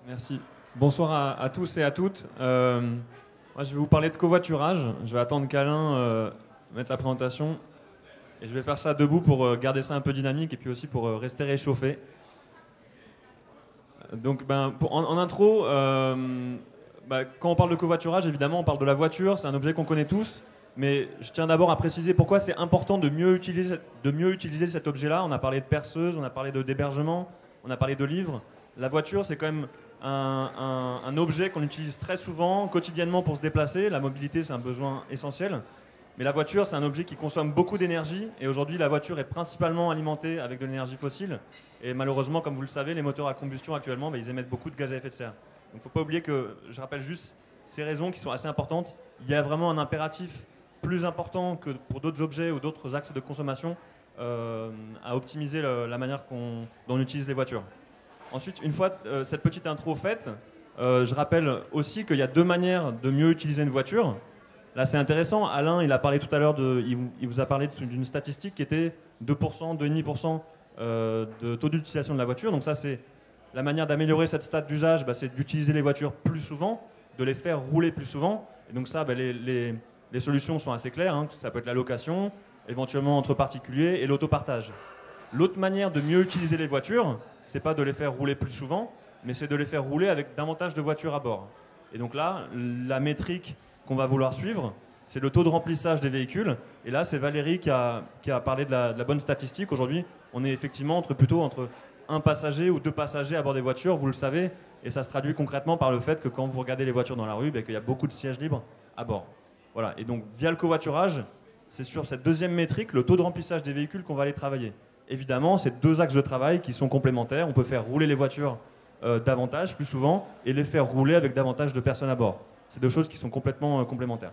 Merci. Bonsoir à tous et à toutes. Moi, je vais vous parler de covoiturage. Je vais attendre qu'Alain mette la présentation. Et je vais faire ça debout pour garder ça un peu dynamique et puis aussi pour rester réchauffé. Donc, en intro... quand on parle de covoiturage, évidemment, on parle de la voiture, c'est un objet qu'on connaît tous, mais je tiens d'abord à préciser pourquoi c'est important de mieux utiliser cet objet-là. On a parlé de perceuse, on a parlé d'hébergement, on a parlé de livres. La voiture, c'est quand même un objet qu'on utilise très souvent, quotidiennement pour se déplacer. La mobilité, c'est un besoin essentiel. Mais la voiture, c'est un objet qui consomme beaucoup d'énergie, et aujourd'hui, la voiture est principalement alimentée avec de l'énergie fossile. Et malheureusement, comme vous le savez, les moteurs à combustion actuellement, ils émettent beaucoup de gaz à effet de serre. Donc il ne faut pas oublier que, je rappelle juste ces raisons qui sont assez importantes, il y a vraiment un impératif plus important que pour d'autres objets ou d'autres axes de consommation à optimiser la manière dont on utilise les voitures. Ensuite, une fois cette petite intro faite, je rappelle aussi qu'il y a deux manières de mieux utiliser une voiture. Là c'est intéressant, Alain il a parlé tout à l'heure, il vous a parlé d'une statistique qui était 2%, 2,5% de taux d'utilisation de la voiture, donc ça c'est... La manière d'améliorer cette stat d'usage, c'est d'utiliser les voitures plus souvent, de les faire rouler plus souvent. Et donc ça, les solutions sont assez claires. Ça peut être la location, éventuellement entre particuliers, et l'autopartage. L'autre manière de mieux utiliser les voitures, c'est pas de les faire rouler plus souvent, mais c'est de les faire rouler avec davantage de voitures à bord. Et donc là, la métrique qu'on va vouloir suivre, c'est le taux de remplissage des véhicules. Et là, c'est Valérie qui a parlé de la bonne statistique. Aujourd'hui, on est effectivement plutôt entre un passager ou 2 passagers à bord des voitures, vous le savez, et ça se traduit concrètement par le fait que quand vous regardez les voitures dans la rue, qu'il y a beaucoup de sièges libres à bord. Voilà. Et donc, via le covoiturage, c'est sur cette deuxième métrique, le taux de remplissage des véhicules, qu'on va aller travailler. Évidemment, c'est 2 axes de travail qui sont complémentaires. On peut faire rouler les voitures davantage, plus souvent, et les faire rouler avec davantage de personnes à bord. C'est 2 choses qui sont complètement complémentaires.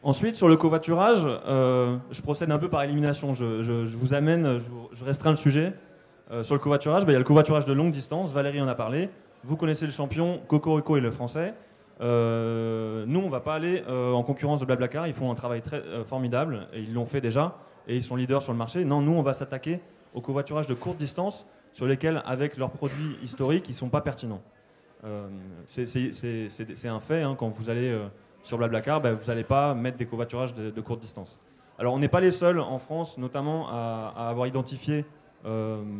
Ensuite, sur le covoiturage, je procède un peu par élimination. Je vous amène, je restreins le sujet. Sur le covoiturage, il y a le covoiturage de longue distance. Valérie en a parlé. Vous connaissez le champion, Cocorico et le français. Nous, on ne va pas aller en concurrence de Blablacar. Ils font un travail très formidable, et ils l'ont fait déjà, et ils sont leaders sur le marché. Non, nous, on va s'attaquer au covoiturage de courte distance, sur lesquels, avec leurs produits historiques, ils ne sont pas pertinents. C'est un fait, hein, quand vous allez sur Blablacar, vous n'allez pas mettre des covoiturages de courte distance. Alors, on n'est pas les seuls en France, notamment, à avoir identifié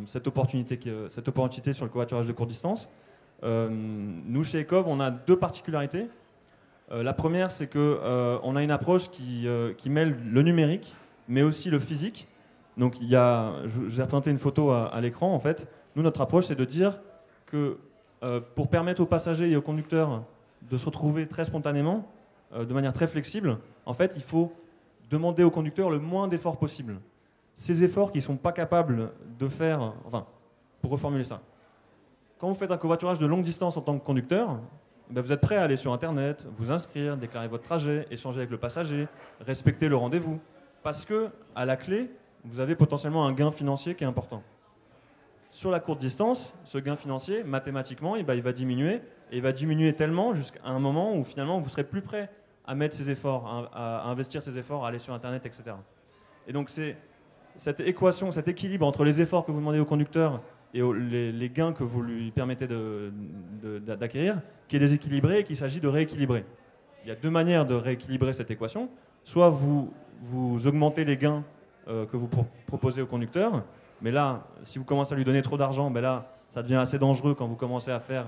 cette opportunité sur le covoiturage de courte distance. Nous, chez Ecov, on a 2 particularités. La première, c'est qu'on a une approche qui mêle le numérique, mais aussi le physique. Donc, je vous ai présenté une photo à l'écran. En fait, nous, notre approche, c'est de dire que pour permettre aux passagers et aux conducteurs de se retrouver très spontanément, de manière très flexible, en fait, il faut demander aux conducteurs le moins d'efforts possible. Ces efforts qu'ils ne sont pas capables de faire, enfin, pour reformuler ça, quand vous faites un covoiturage de longue distance en tant que conducteur, vous êtes prêt à aller sur Internet, vous inscrire, déclarer votre trajet, échanger avec le passager, respecter le rendez-vous, parce que, à la clé, vous avez potentiellement un gain financier qui est important. Sur la courte distance, ce gain financier, mathématiquement, il va diminuer, et il va diminuer tellement jusqu'à un moment où finalement vous serez plus prêt à mettre ses efforts, à investir ses efforts, à aller sur Internet, etc. Et donc c'est cette équation, cet équilibre entre les efforts que vous demandez au conducteur et les gains que vous lui permettez d'acquérir, qui est déséquilibré et qu'il s'agit de rééquilibrer. Il y a 2 manières de rééquilibrer cette équation. Soit vous augmentez les gains que vous proposez au conducteur, mais là, si vous commencez à lui donner trop d'argent, là, ça devient assez dangereux quand vous commencez à faire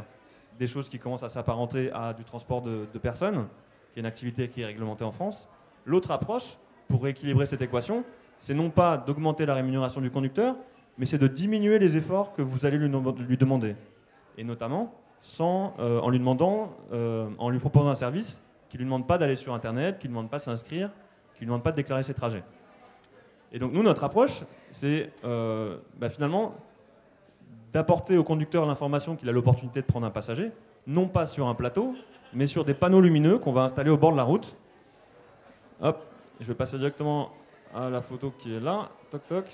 des choses qui commencent à s'apparenter à du transport de personnes, qui est une activité qui est réglementée en France. L'autre approche, pour rééquilibrer cette équation, c'est non pas d'augmenter la rémunération du conducteur, mais c'est de diminuer les efforts que vous allez lui demander. Et notamment, en lui proposant un service qui ne lui demande pas d'aller sur Internet, qui ne lui demande pas de s'inscrire, qui ne lui demande pas de déclarer ses trajets. Et donc nous, notre approche, c'est finalement d'apporter au conducteur l'information qu'il a l'opportunité de prendre un passager, non pas sur un plateau, mais sur des panneaux lumineux qu'on va installer au bord de la route. Hop, je vais passer directement à la photo qui est là. Toc, toc.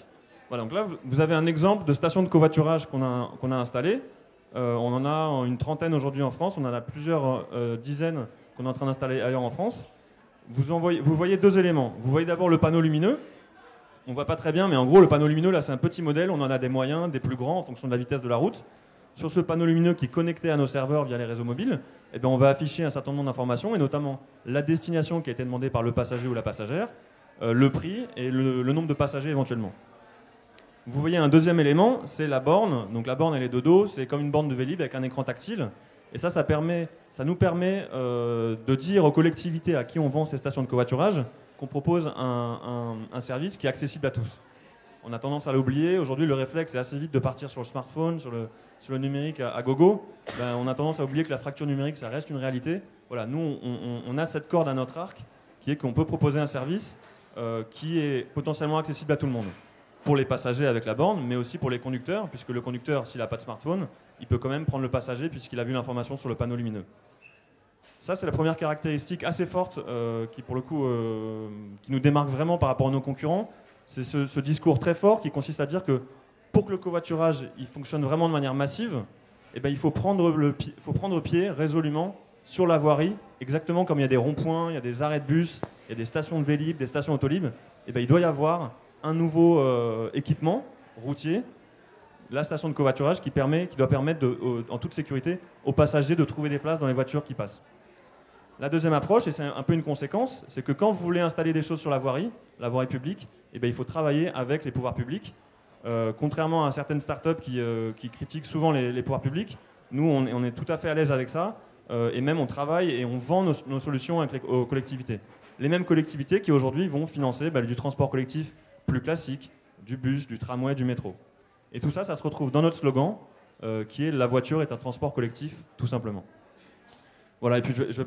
Voilà, donc là, vous avez un exemple de station de covoiturage qu'on a installée. On en a une trentaine aujourd'hui en France. On en a plusieurs dizaines qu'on est en train d'installer ailleurs en France. Vous voyez 2 éléments. Vous voyez d'abord le panneau lumineux. On ne voit pas très bien, mais en gros, le panneau lumineux, là, c'est un petit modèle. On en a des moyens, des plus grands, en fonction de la vitesse de la route. Sur ce panneau lumineux qui est connecté à nos serveurs via les réseaux mobiles, on va afficher un certain nombre d'informations, et notamment la destination qui a été demandée par le passager ou la passagère, le prix et le nombre de passagers éventuellement. Vous voyez un deuxième élément, c'est la borne. Donc la borne, elle est de dos, c'est comme une borne de Vélib avec un écran tactile. Et ça nous permet de dire aux collectivités à qui on vend ces stations de covoiturage qu'on propose un service qui est accessible à tous. On a tendance à l'oublier. Aujourd'hui, le réflexe est assez vite de partir sur le smartphone, sur le numérique à gogo. On a tendance à oublier que la fracture numérique, ça reste une réalité. Voilà, nous, on a cette corde à notre arc qui est qu'on peut proposer un service qui est potentiellement accessible à tout le monde. Pour les passagers avec la borne, mais aussi pour les conducteurs, puisque le conducteur, s'il n'a pas de smartphone, il peut quand même prendre le passager puisqu'il a vu l'information sur le panneau lumineux. Ça, c'est la première caractéristique assez forte qui, pour le coup, qui nous démarque vraiment par rapport à nos concurrents. C'est ce discours très fort qui consiste à dire que pour que le covoiturage il fonctionne vraiment de manière massive, il faut prendre pied résolument sur la voirie, exactement comme il y a des ronds-points, il y a des arrêts de bus, il y a des stations de Vélib, des stations Autolib. Il doit y avoir un nouveau équipement routier, la station de covoiturage qui doit permettre en toute sécurité aux passagers de trouver des places dans les voitures qui passent. La deuxième approche, et c'est un peu une conséquence, c'est que quand vous voulez installer des choses sur la voirie publique, il faut travailler avec les pouvoirs publics Contrairement à certaines startups qui critiquent souvent les pouvoirs publics, nous, on est tout à fait à l'aise avec ça. Et même, on travaille et on vend nos solutions aux collectivités. Les mêmes collectivités qui, aujourd'hui, vont financer du transport collectif plus classique, du bus, du tramway, du métro. Et tout ça, ça se retrouve dans notre slogan, qui est « La voiture est un transport collectif, tout simplement ». Voilà, et puis je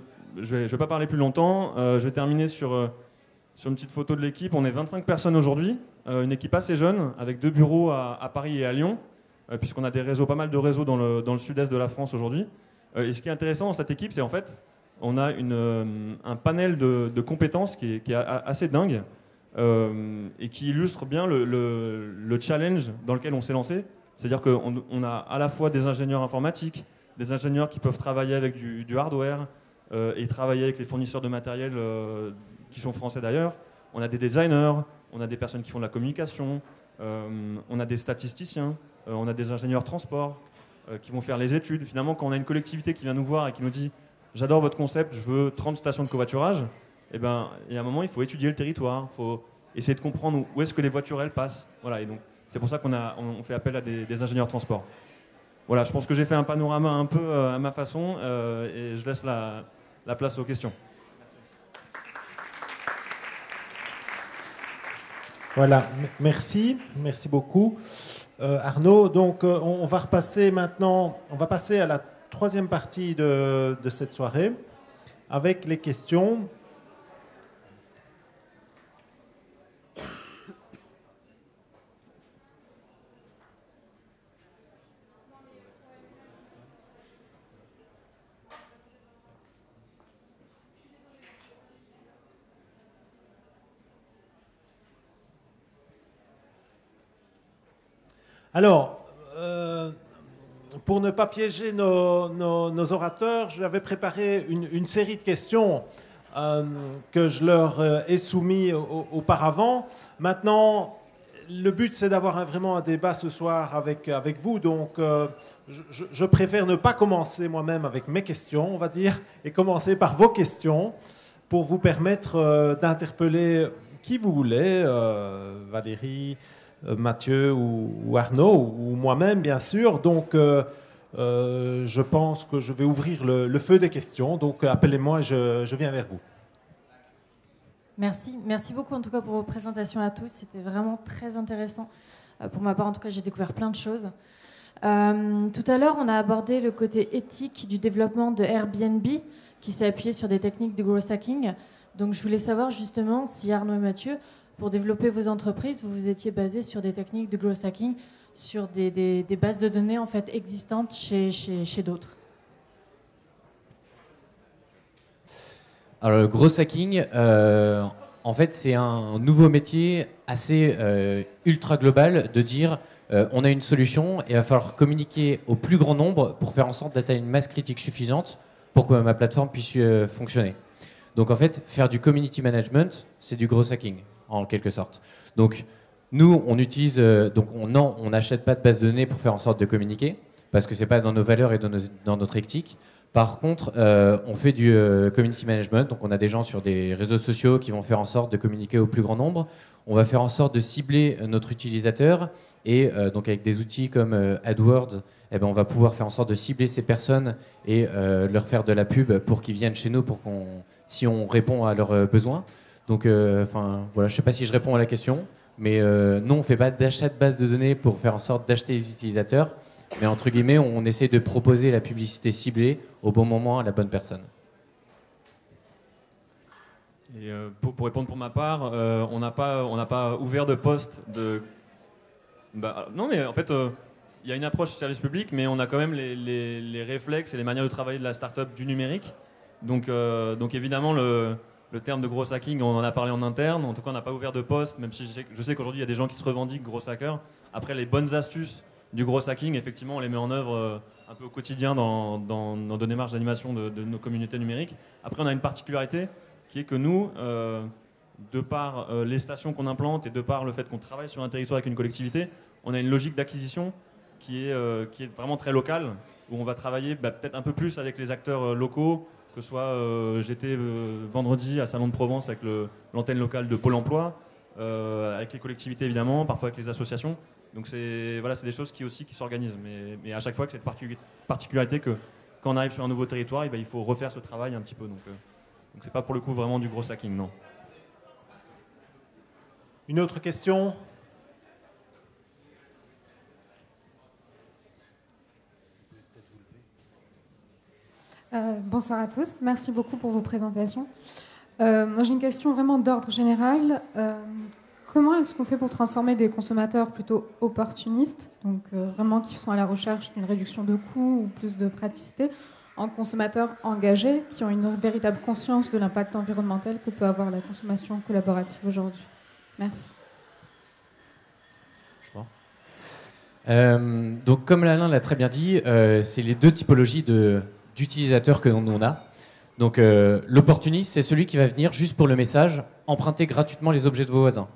ne vais pas parler plus longtemps. Je vais terminer sur une petite photo de l'équipe. On est 25 personnes aujourd'hui, une équipe assez jeune, avec 2 bureaux à Paris et à Lyon, puisqu'on a pas mal de réseaux dans le sud-est de la France aujourd'hui. Et ce qui est intéressant dans cette équipe, c'est en fait, on a un panel de compétences qui est assez dingue, et qui illustre bien le challenge dans lequel on s'est lancé. C'est-à-dire qu'on a à la fois des ingénieurs informatiques, des ingénieurs qui peuvent travailler avec du hardware et travailler avec les fournisseurs de matériel qui sont français d'ailleurs. On a des designers, on a des personnes qui font de la communication, on a des statisticiens, on a des ingénieurs transport qui vont faire les études. Finalement, quand on a une collectivité qui vient nous voir et qui nous dit « J'adore votre concept, je veux 30 stations de covoiturage », il y a un moment, il faut étudier le territoire, il faut essayer de comprendre où est-ce que les voitures elles passent. Voilà, et donc c'est pour ça qu'on fait appel à des ingénieurs transport. Voilà, je pense que j'ai fait un panorama un peu à ma façon et je laisse la place aux questions. Voilà, merci beaucoup Arnaud. Donc on va repasser maintenant, on va passer à la troisième partie de cette soirée avec les questions. Alors, pour ne pas piéger nos orateurs, je avais préparé une série de questions que je leur ai soumis auparavant. Maintenant, le but, c'est d'avoir vraiment un débat ce soir avec vous. Donc, je préfère ne pas commencer moi-même avec mes questions, on va dire, et commencer par vos questions pour vous permettre d'interpeller qui vous voulez, Valérie, Mathieu ou Arnaud, ou moi-même, bien sûr. Donc, je pense que je vais ouvrir le feu des questions. Donc, appelez-moi, je viens vers vous. Merci beaucoup en tout cas pour vos présentations à tous. C'était vraiment très intéressant. Pour ma part, en tout cas, j'ai découvert plein de choses. Tout à l'heure, on a abordé le côté éthique du développement de Airbnb qui s'est appuyé sur des techniques de growth hacking. Donc, je voulais savoir justement si Arnaud et Mathieu, pour développer vos entreprises, vous étiez basés sur des techniques de growth hacking, sur des bases de données en fait existantes chez d'autres. Alors le growth hacking, en fait, c'est un nouveau métier assez ultra global de dire on a une solution et il va falloir communiquer au plus grand nombre pour faire en sorte d'atteindre une masse critique suffisante pour que ma plateforme puisse fonctionner. Donc en fait, faire du community management, c'est du growth hacking en quelque sorte. Donc nous, on utilise, on n'achète pas de base de données pour faire en sorte de communiquer parce que c'est pas dans nos valeurs et dans notre éthique. Par contre, on fait du community management, donc on a des gens sur des réseaux sociaux qui vont faire en sorte de communiquer au plus grand nombre. On va faire en sorte de cibler notre utilisateur et donc avec des outils comme AdWords, on va pouvoir faire en sorte de cibler ces personnes et leur faire de la pub pour qu'ils viennent chez nous si on répond à leurs besoins. Donc, voilà, je ne sais pas si je réponds à la question, mais non, on ne fait pas d'achat de base de données pour faire en sorte d'acheter les utilisateurs. Mais entre guillemets, on essaie de proposer la publicité ciblée au bon moment à la bonne personne. Et pour répondre pour ma part, on n'a pas ouvert de poste de... non, mais en fait, il y a une approche service public, mais on a quand même les réflexes et les manières de travailler de la start-up du numérique. Donc évidemment, le terme de gros hacking, on en a parlé en interne. En tout cas, on n'a pas ouvert de poste, même si je sais qu'aujourd'hui, il y a des gens qui se revendiquent gros hackers. Après, les bonnes astuces du gros hacking, effectivement, on les met en œuvre un peu au quotidien dans nos démarches d'animation de nos communautés numériques. Après, on a une particularité qui est que nous, de par les stations qu'on implante et de par le fait qu'on travaille sur un territoire avec une collectivité, on a une logique d'acquisition qui est vraiment très locale, où on va travailler peut-être un peu plus avec les acteurs locaux, que ce soit j'étais vendredi à Salon de Provence avec l'antenne locale de Pôle emploi, avec les collectivités évidemment, parfois avec les associations. Donc voilà, c'est des choses qui s'organisent. Mais à chaque fois, que cette particularité que quand on arrive sur un nouveau territoire, il faut refaire ce travail un petit peu. Donc c'est pas pour le coup vraiment du gros hacking, non. Une autre question ? Bonsoir à tous, merci beaucoup pour vos présentations. Moi j'ai une question vraiment d'ordre général. Comment est-ce qu'on fait pour transformer des consommateurs plutôt opportunistes, donc vraiment qui sont à la recherche d'une réduction de coûts ou plus de praticité, en consommateurs engagés qui ont une véritable conscience de l'impact environnemental que peut avoir la consommation collaborative aujourd'hui? Merci. Donc comme Alain l'a très bien dit, c'est les deux typologies d'utilisateurs que l'on a. Donc l'opportuniste, c'est celui qui va venir juste pour le message, emprunter gratuitement les objets de vos voisins.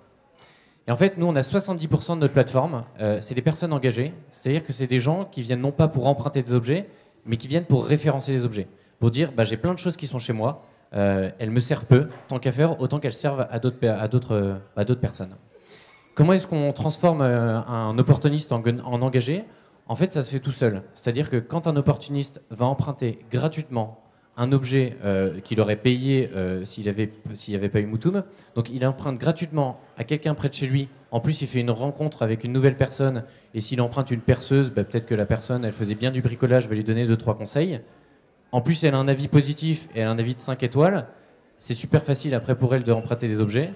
Et en fait, nous, on a 70% de notre plateforme, c'est des personnes engagées, c'est-à-dire que c'est des gens qui viennent non pas pour emprunter des objets, mais qui viennent pour référencer les objets, pour dire j'ai plein de choses qui sont chez moi, elles me servent peu, tant qu'à faire, autant qu'elles servent à d'autres personnes. Comment est-ce qu'on transforme un opportuniste en engagé? En fait, ça se fait tout seul. C'est-à-dire que quand un opportuniste va emprunter gratuitement un objet qu'il aurait payé s'il n'y avait pas eu Moutoum, donc il emprunte gratuitement à quelqu'un près de chez lui. En plus, il fait une rencontre avec une nouvelle personne, et s'il emprunte une perceuse, peut-être que la personne, elle faisait bien du bricolage, va lui donner 2-3 conseils. En plus, elle a un avis positif et elle a un avis de 5 étoiles. C'est super facile après pour elle de emprunter des objets.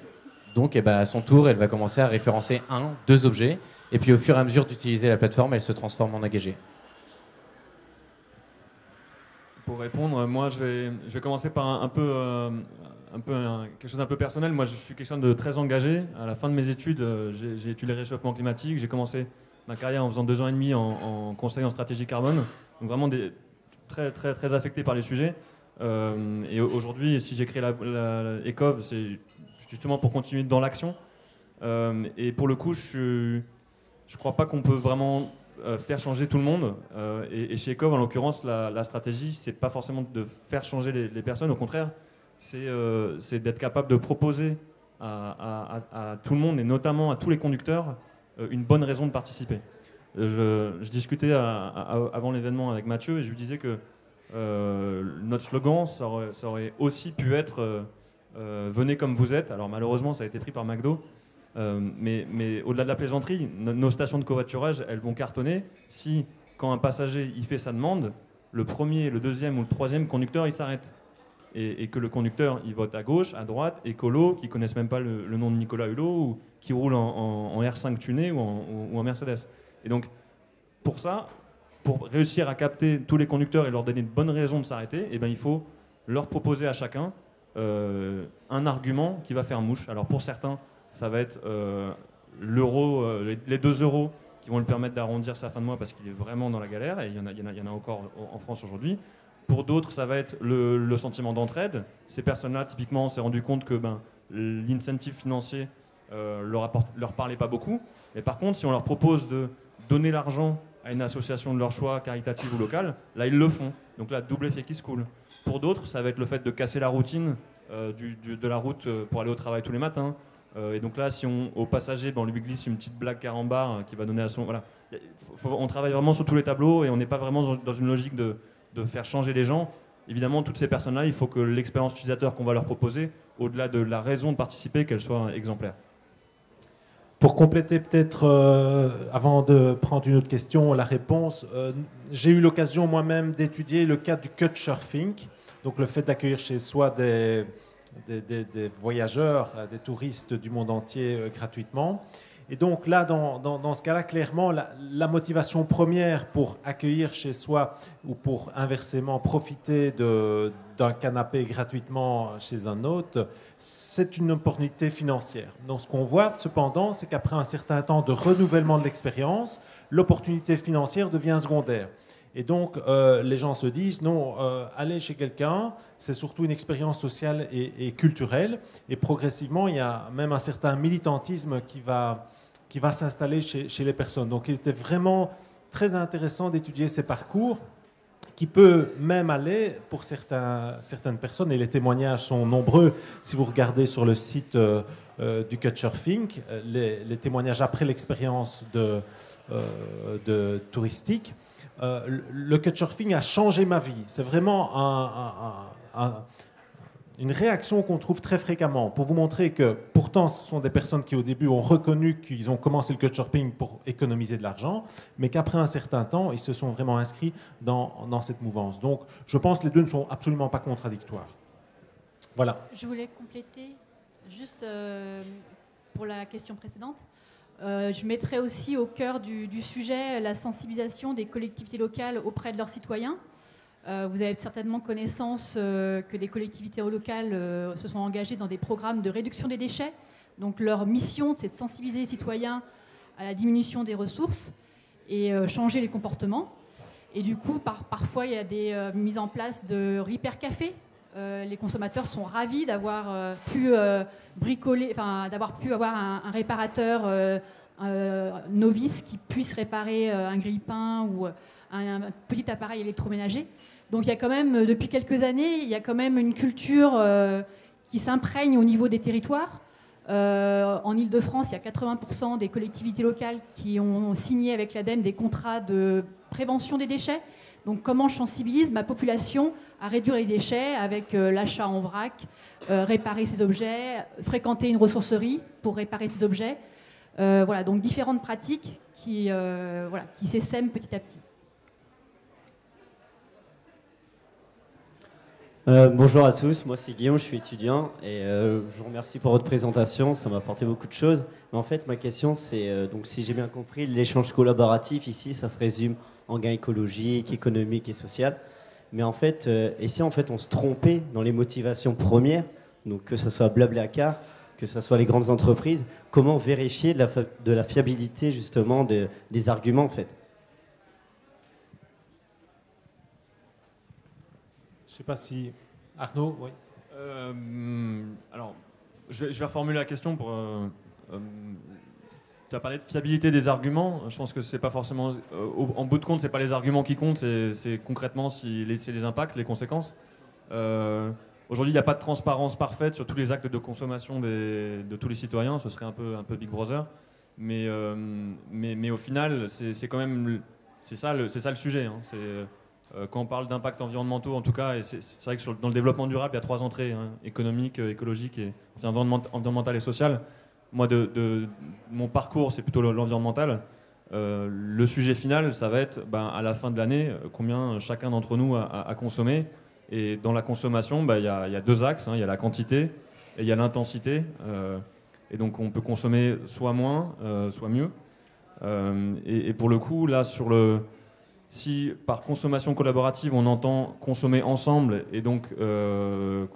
Donc, à son tour, elle va commencer à référencer 1-2 objets. Et puis, au fur et à mesure d'utiliser la plateforme, elle se transforme en engagée. Pour répondre, moi, je vais commencer par quelque chose d'un peu personnel. Moi, je suis quelqu'un de très engagé. À la fin de mes études, j'ai étudié le réchauffement climatique. J'ai commencé ma carrière en faisant 2 ans et demi en conseil en stratégie carbone. Donc, vraiment très, très, très affecté par les sujets. Et aujourd'hui, si j'ai créé Ecov, c'est justement pour continuer dans l'action. Et pour le coup, je crois pas qu'on peut vraiment faire changer tout le monde. Et chez Ecov, en l'occurrence, la stratégie, c'est pas forcément de faire changer les personnes. Au contraire, c'est d'être capable de proposer à tout le monde, et notamment à tous les conducteurs, une bonne raison de participer. Je discutais avant l'événement avec Mathieu, et je lui disais que notre slogan, ça aurait aussi pu être venez comme vous êtes. Alors malheureusement, ça a été pris par McDo. Mais au-delà de la plaisanterie, nos stations de covoiturage, elles vont cartonner si, quand un passager il fait sa demande, le premier, le deuxième ou le troisième conducteur, il s'arrête. Et que le conducteur, il vote à gauche, à droite, écolo, qui ne connaissent même pas le nom de Nicolas Hulot, ou qui roule en R5 tuné ou en Mercedes. Et donc, pour ça, pour réussir à capter tous les conducteurs et leur donner de bonnes raisons de s'arrêter, il faut leur proposer à chacun un argument qui va faire mouche. Alors pour certains, ça va être l'euro, les 2 euros qui vont lui permettre d'arrondir sa fin de mois parce qu'il est vraiment dans la galère, et il y en a encore en France aujourd'hui. Pour d'autres, ça va être le sentiment d'entraide. Ces personnes-là, typiquement, on s'est rendu compte que l'incentive financier leur parlait pas beaucoup. Mais par contre, si on leur propose de donner l'argent à une association de leur choix, caritative ou locale, là, ils le font. Donc là, double effet qui se coule. Pour d'autres, ça va être le fait de casser la routine de la route pour aller au travail tous les matins. Et donc là, si au passager, on lui glisse une petite blague carambar qui va donner à son... Voilà. On travaille vraiment sur tous les tableaux, et on n'est pas vraiment dans une logique de faire changer les gens. Évidemment, toutes ces personnes-là, il faut que l'expérience utilisateur qu'on va leur proposer, au-delà de la raison de participer, qu'elle soit exemplaire. Pour compléter peut-être, avant de prendre une autre question, la réponse, j'ai eu l'occasion moi-même d'étudier le cas du couchsurfing, donc le fait d'accueillir chez soi des voyageurs, des touristes du monde entier gratuitement. Et donc là, dans ce cas-là, clairement, la motivation première pour accueillir chez soi ou pour inversement profiter d'un canapé gratuitement chez un autre, c'est une opportunité financière. Donc ce qu'on voit cependant, c'est qu'après un certain temps de renouvellement de l'expérience, l'opportunité financière devient secondaire. Et donc, les gens se disent, non, aller chez quelqu'un, c'est surtout une expérience sociale et culturelle. Et progressivement, il y a même un certain militantisme qui va s'installer chez les personnes. Donc, il était vraiment très intéressant d'étudier ces parcours qui peut même aller pour certaines personnes, et les témoignages sont nombreux. Si vous regardez sur le site du Couchsurfing, les témoignages après l'expérience de touristique, le Couchsurfing a changé ma vie. C'est vraiment une réaction qu'on trouve très fréquemment pour vous montrer que pourtant ce sont des personnes qui au début ont reconnu qu'ils ont commencé le couchsurfing pour économiser de l'argent, mais qu'après un certain temps, ils se sont vraiment inscrits dans cette mouvance. Donc je pense que les deux ne sont absolument pas contradictoires. Voilà. Je voulais compléter juste pour la question précédente. Je mettrais aussi au cœur du sujet la sensibilisation des collectivités locales auprès de leurs citoyens. Vous avez certainement connaissance que des collectivités locales se sont engagées dans des programmes de réduction des déchets. Donc leur mission, c'est de sensibiliser les citoyens à la diminution des ressources et changer les comportements. Et du coup, parfois, il y a des mises en place de repair café. Les consommateurs sont ravis d'avoir pu bricoler, enfin d'avoir pu avoir un réparateur novice qui puisse réparer un grille-pain ou un petit appareil électroménager. Donc il y a quand même, depuis quelques années, il y a quand même une culture qui s'imprègne au niveau des territoires. En Ile-de-France, il y a 80% des collectivités locales qui ont signé avec l'ADEME des contrats de prévention des déchets. Donc comment je sensibilise ma population à réduire les déchets avec l'achat en vrac, réparer ces objets, fréquenter une ressourcerie pour réparer ces objets. Voilà, donc différentes pratiques qui s'essaiment petit à petit. Bonjour à tous, moi c'est Guillaume, je suis étudiant et je vous remercie pour votre présentation, ça m'a apporté beaucoup de choses. Mais en fait, ma question c'est, donc si j'ai bien compris, l'échange collaboratif ici, ça se résume en gain écologique, économique et social. Mais en fait, et si en fait on se trompait dans les motivations premières, donc que ce soit Blablacar, que ce soit les grandes entreprises, comment vérifier de la fiabilité justement des arguments en fait? Je ne sais pas si... Arnaud, oui. Alors, je vais reformuler la question pour... tu as parlé de fiabilité des arguments. Je pense que c'est pas forcément... en bout de compte, c'est pas les arguments qui comptent, c'est concrètement c'est les impacts, les conséquences. Aujourd'hui, il n'y a pas de transparence parfaite sur tous les actes de consommation de tous les citoyens. Ce serait un peu Big Brother. Mais au final, c'est quand même... C'est ça le sujet. Hein. Quand on parle d'impacts environnementaux, en tout cas, et c'est vrai que dans le développement durable, il y a 3 entrées, hein, économique, écologique et environnemental et social. Moi, de mon parcours, c'est plutôt l'environnemental. Le sujet final, ça va être, à la fin de l'année, combien chacun d'entre nous a consommé. Et dans la consommation, il y a 2 axes. Hein, il y a la quantité et il y a l'intensité. Et donc, on peut consommer soit moins, soit mieux. Et pour le coup, là, si par consommation collaborative on entend consommer ensemble et donc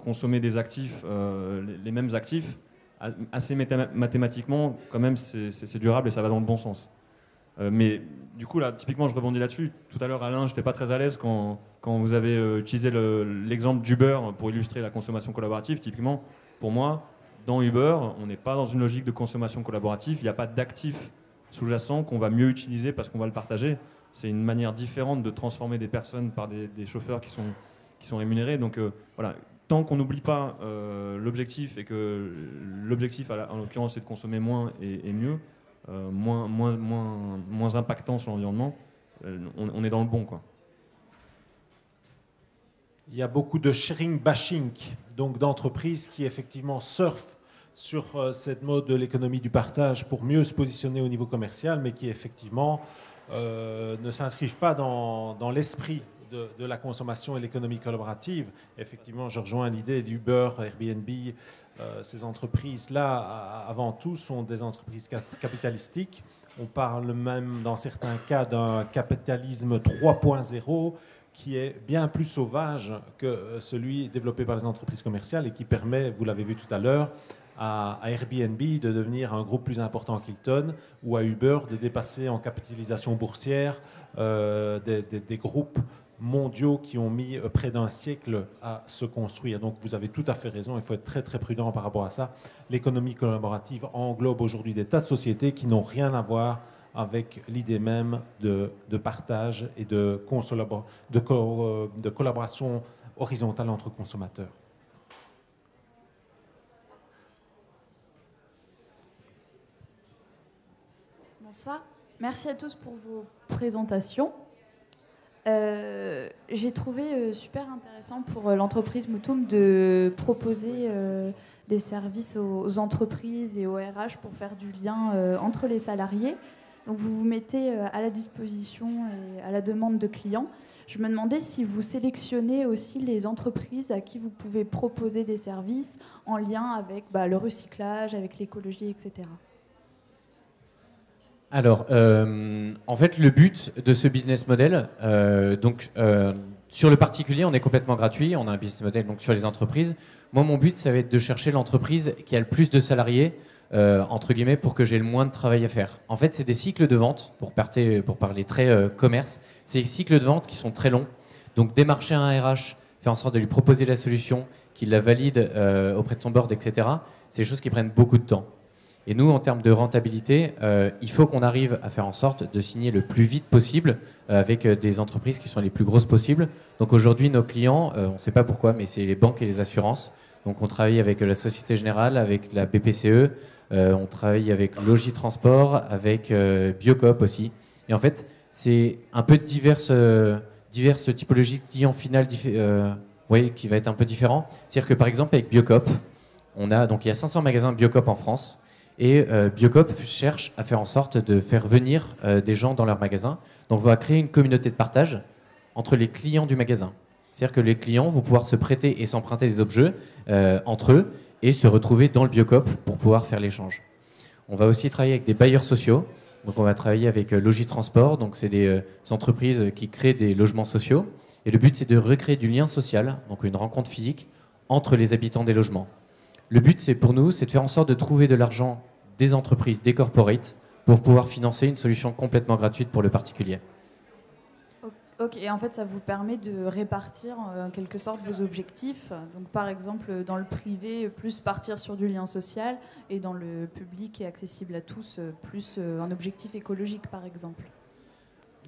consommer des actifs, les mêmes actifs, assez mathématiquement quand même c'est durable et ça va dans le bon sens. Mais du coup là typiquement je rebondis là-dessus. Tout à l'heure Alain, j'étais pas très à l'aise quand vous avez utilisé l'exemple d'Uber pour illustrer la consommation collaborative. Typiquement pour moi dans Uber on n'est pas dans une logique de consommation collaborative, il n'y a pas d'actifs sous-jacents qu'on va mieux utiliser parce qu'on va le partager. C'est une manière différente de transformer des personnes par des chauffeurs qui sont rémunérés. Donc voilà, tant qu'on n'oublie pas l'objectif et que l'objectif, en l'occurrence, c'est de consommer moins et mieux, moins impactant sur l'environnement, on est dans le bon, quoi. Il y a beaucoup de sharing bashing, donc d'entreprises qui effectivement surfent sur cette mode de l'économie du partage pour mieux se positionner au niveau commercial, mais qui effectivement ne s'inscrivent pas dans l'esprit de la consommation et l'économie collaborative. Effectivement, je rejoins l'idée d'Uber, Airbnb. Ces entreprises-là, avant tout, sont des entreprises capitalistiques. On parle même, dans certains cas, d'un capitalisme 3.0 qui est bien plus sauvage que celui développé par les entreprises commerciales et qui permet, vous l'avez vu tout à l'heure, à Airbnb de devenir un groupe plus important qu'Hilton ou à Uber de dépasser en capitalisation boursière des groupes mondiaux qui ont mis près d'un siècle à se construire. Donc vous avez tout à fait raison, il faut être très très prudent par rapport à ça. L'économie collaborative englobe aujourd'hui des tas de sociétés qui n'ont rien à voir avec l'idée même de partage et de collaboration horizontale entre consommateurs. Bonsoir, merci à tous pour vos présentations. J'ai trouvé super intéressant pour l'entreprise Moutoum de proposer des services aux entreprises et aux RH pour faire du lien entre les salariés. Donc vous vous mettez à la disposition et à la demande de clients. Je me demandais si vous sélectionnez aussi les entreprises à qui vous pouvez proposer des services en lien avec le recyclage, avec l'écologie, etc. Alors, en fait, le but de ce business model, sur le particulier, on est complètement gratuit. On a un business model donc sur les entreprises. Moi, mon but, ça va être de chercher l'entreprise qui a le plus de salariés, entre guillemets, pour que j'ai le moins de travail à faire. En fait, c'est des cycles de vente, pour parler très commerce, c'est des cycles de vente qui sont très longs. Donc, démarcher un RH, faire en sorte de lui proposer la solution, qu'il la valide auprès de son board, etc., c'est des choses qui prennent beaucoup de temps. Et nous, en termes de rentabilité, il faut qu'on arrive à faire en sorte de signer le plus vite possible avec des entreprises qui sont les plus grosses possibles. Donc aujourd'hui, nos clients, on ne sait pas pourquoi, mais c'est les banques et les assurances. Donc on travaille avec la Société Générale, avec la BPCE, on travaille avec Logis Transport, avec Biocop aussi. Et en fait, c'est un peu diverses typologies de clients final qui va être un peu différent. C'est-à-dire que par exemple, avec Biocop, il y a 500 magasins Biocop en France. Et Biocop cherche à faire en sorte de faire venir des gens dans leur magasin. Donc on va créer une communauté de partage entre les clients du magasin. C'est-à-dire que les clients vont pouvoir se prêter et s'emprunter des objets entre eux et se retrouver dans le Biocop pour pouvoir faire l'échange. On va aussi travailler avec des bailleurs sociaux. Donc on va travailler avec Logis Transport. Donc c'est des entreprises qui créent des logements sociaux. Et le but, c'est de recréer du lien social, donc une rencontre physique, entre les habitants des logements. Le but, pour nous, c'est de faire en sorte de trouver de l'argent des entreprises, des corporates, pour pouvoir financer une solution complètement gratuite pour le particulier. Ok, et en fait, ça vous permet de répartir en quelque sorte vos objectifs. Donc, par exemple, dans le privé, plus partir sur du lien social, et dans le public et accessible à tous, plus un objectif écologique, par exemple.